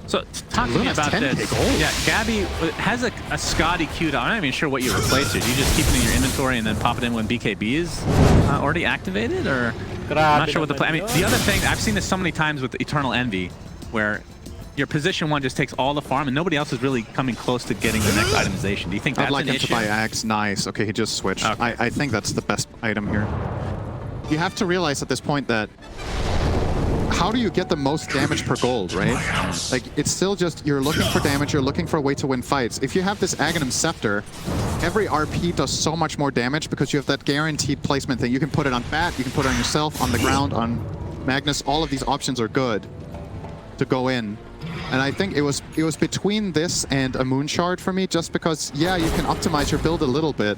So, talk to me Luna's about 10K this. gold. Yeah, Gabby has a Scotty queued up. I'm not even sure what you replaced it. You just keep it in your inventory and then pop it in when BKB is already activated? Or I'm not sure what the play. I mean, the other thing, I've seen this so many times with Eternal Envy, where your position one just takes all the farm and nobody else is really coming close to getting the next itemization. Do you think that's I'd like an him issue? to buy Axe. Nice. Okay, he just switched. Okay. I think that's the best item here. You have to realize at this point that how do you get the most damage per gold, right? Like, it's still just, you're looking for damage, you're looking for a way to win fights. If you have this Aghanim Scepter, every RP does so much more damage because you have that guaranteed placement thing. You can put it on Bat, you can put it on yourself, on the ground, on Magnus. All of these options are good to go in. And I think it was between this and a Moon Shard for me, just because, yeah, you can optimize your build a little bit.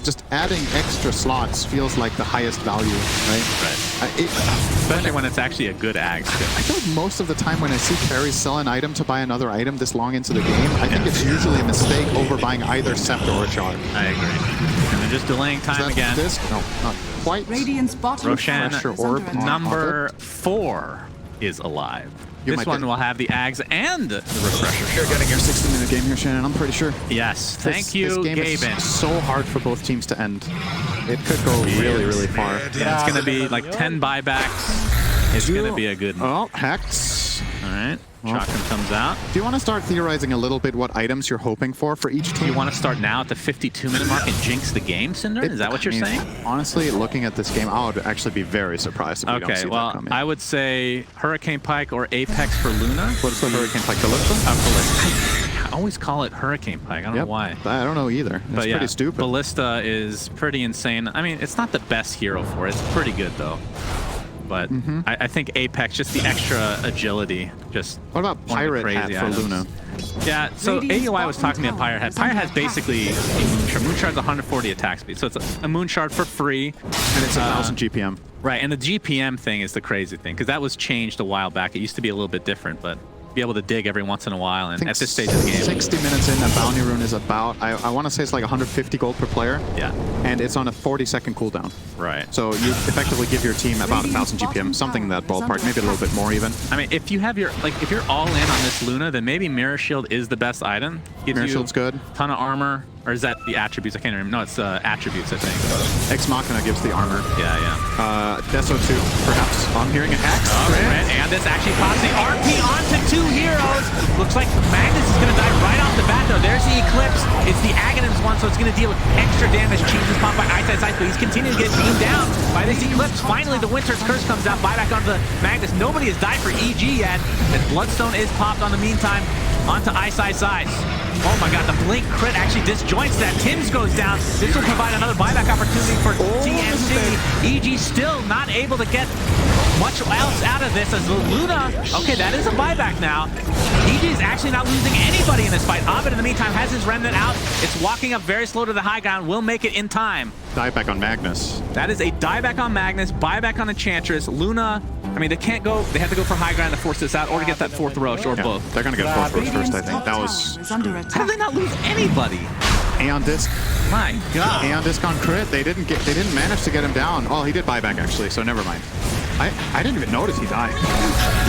Just adding extra slots feels like the highest value, right? Especially when it's actually a good Ag skill. I feel like most of the time when I see carries sell an item to buy another item this long into the game, I think it's usually a mistake over buying either Scepter or Shard. I agree. And they're just delaying time again. This? No, not quite. Radiant's bottom Roshan, tower is orb, under attack. number 4 is alive. You This might one get- will have the Ags and the Refresher. You're getting your 60-minute game here, Shannon, I'm pretty sure. Yes, thank you, This game Gaben. is so hard for both teams to end. It could go really, really far. Yeah, it's going to be like 10 buybacks. It's going to be a good one. Oh, Hex. All right. Shotgun comes out. Do you want to start theorizing a little bit what items you're hoping for each Do team? you want to start now at the 52-minute mark and jinx the game, Cinder? Is that what you're saying? Honestly, looking at this game, I would actually be very surprised if we don't Okay, see well, that coming. I would say Hurricane Pike or Apex for Luna. What's the Hurricane Pike? Ballista? Ballista. I always call it Hurricane Pike. I don't know why. I don't know either. It's But yeah, pretty stupid. Ballista is pretty insane. I mean, it's not the best hero for it. It's pretty good, though. But I think Apex, just the extra agility, just What about one of the Pirate Hat crazy for items. Luna? Yeah, so Radiant's AUI was talking to me bottom about Pirate tower Hat. is Pirate under Hat's attack. basically a Moonshard. Moonshard's 140 attack speed, so it's a Moonshard for free. And it's 1,000 GPM. Right, and the GPM thing is the crazy thing, because that was changed a while back. It used to be a little bit different, but be able to dig every once in a while, and at this stage of the game. 60 minutes in, a bounty rune is about, I want to say it's like 150 gold per player. Yeah. And it's on a 40-second cooldown. Right. So you effectively give your team about 1,000 GPM, something in that ballpark, maybe a little bit more even. I mean, if you have your, like, if you're all in on this Luna, then maybe Mirror Shield is the best item. Gives Mirror you Shield's good. a ton of armor, or is that the attributes? I can't remember. No, it's attributes, I think. Ex Machina gives the armor. Yeah, yeah. Deso 2, perhaps. I'm hearing a Hex. And this actually pops the RP onto 2 heroes. Looks like Magnus is going to die right off the bat, though. There's the Eclipse. It's the Aghanim's one, so it's going to deal with extra damage. Cheese is popped by Ice, but he's continuing to get beamed down by this Eclipse. Finally, the Winter's Curse comes out. Buyback onto the Magnus. Nobody has died for EG yet. And Bloodstone is popped on the meantime onto Ice. Oh my god, the Blink crit actually disjoints that. Tim's goes down. This will provide another buyback opportunity for TnC. EG still not able to get much else out of this as Luna. Okay, that is a buyback now. EG is actually not losing anybody in this fight. Abed in the meantime has his remnant out. It's walking up very slow to the high ground. Will make it in time. Dieback on Magnus. That is a dieback on Magnus, buyback on Enchantress. Luna, I mean, they can't go, they have to go for high ground to force this out or to get that 4th Roche or both. They're going to get 4th Roche first, I Radiant's think. top That tower was... is under How did attack. they not lose anybody? Aeon Disc. My god. Aeon Disc on crit. They didn't manage to get him down. Oh, he did buyback actually, so never mind. I didn't even notice he died.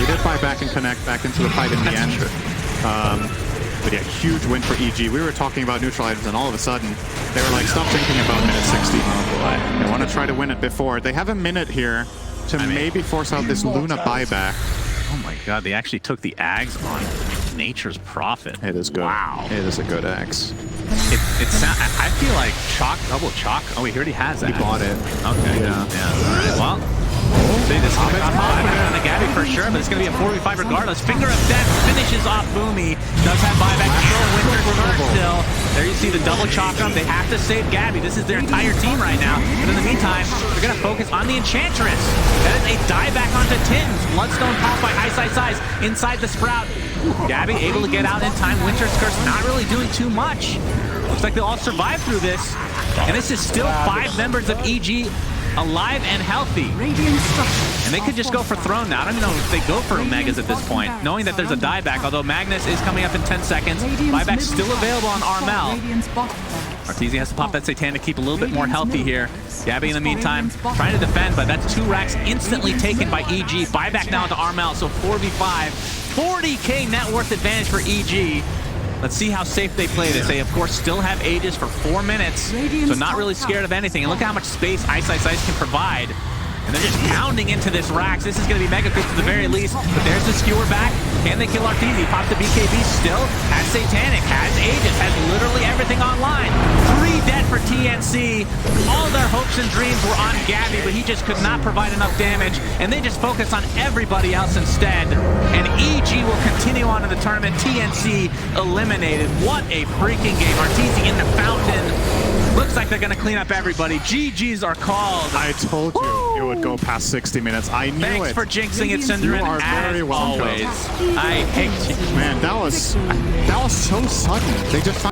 He did buy back and connect back into the fight in the end. But yeah, huge win for EG. We were talking about neutral items, and all of a sudden, they were like, stop thinking about minute 60. Oh boy. They want to try to win it before. They have a minute here to maybe force out this Luna buyback. Oh my god, they actually took the Ags on Nature's Prophet. It is good. Wow. It is a good axe. I feel like double chalk. Oh, he already has that. He bought it. Okay. Yeah. All right, well. See, this is going to come on the Gabby for sure, but it's going to be a 4v5 regardless. Finger of Death finishes off Boomy. Does have buyback control. Winter's Curse still. There you see the double chalk them. They have to save Gabby. This is their entire team right now. But in the meantime, they're going to focus on the Enchantress. That is a dieback onto Tim's. Bloodstone popped by Ice inside the Sprout. Gabby able to get out in time. Winter's Curse not really doing too much. Looks like they'll all survive through this. And this is still 5 members of EG alive and healthy. And they could just go for Throne now. I don't even know if they go for Omegas at this point, knowing that there's a dieback, although Magnus is coming up in 10 seconds. Buyback still available on Armel. Arteezy has to pop that Satan to keep a little bit more healthy here. Gabby in the meantime trying to defend, but that's 2 racks instantly taken by EG. Buyback now to Armel, so 4v5. 40k net worth advantage for EG. Let's see how safe they play this. They, of course, still have Aegis for 4 minutes, so not really scared of anything. And look at how much space Ice can provide. And they're just pounding into this Rax. This is going to be mega quick to the very least. But there's the skewer back. Can they kill Arteezy? Pops the BKB still. Has Satanic. Has Aegis. Has literally everything online. 3 dead for TnC. All their hopes and dreams were on Gabby, but he just could not provide enough damage. And they just focus on everybody else instead. And EG will continue on in the tournament. TnC eliminated. What a freaking game. Arteezy in the fountain. Looks like they're going to clean up everybody. GGs are called. I told you it would go past 60 minutes. I knew Thanks it. for jinxing it, Cinderin, You are as very welcome. always. I hate you. Man, that was so sudden. They just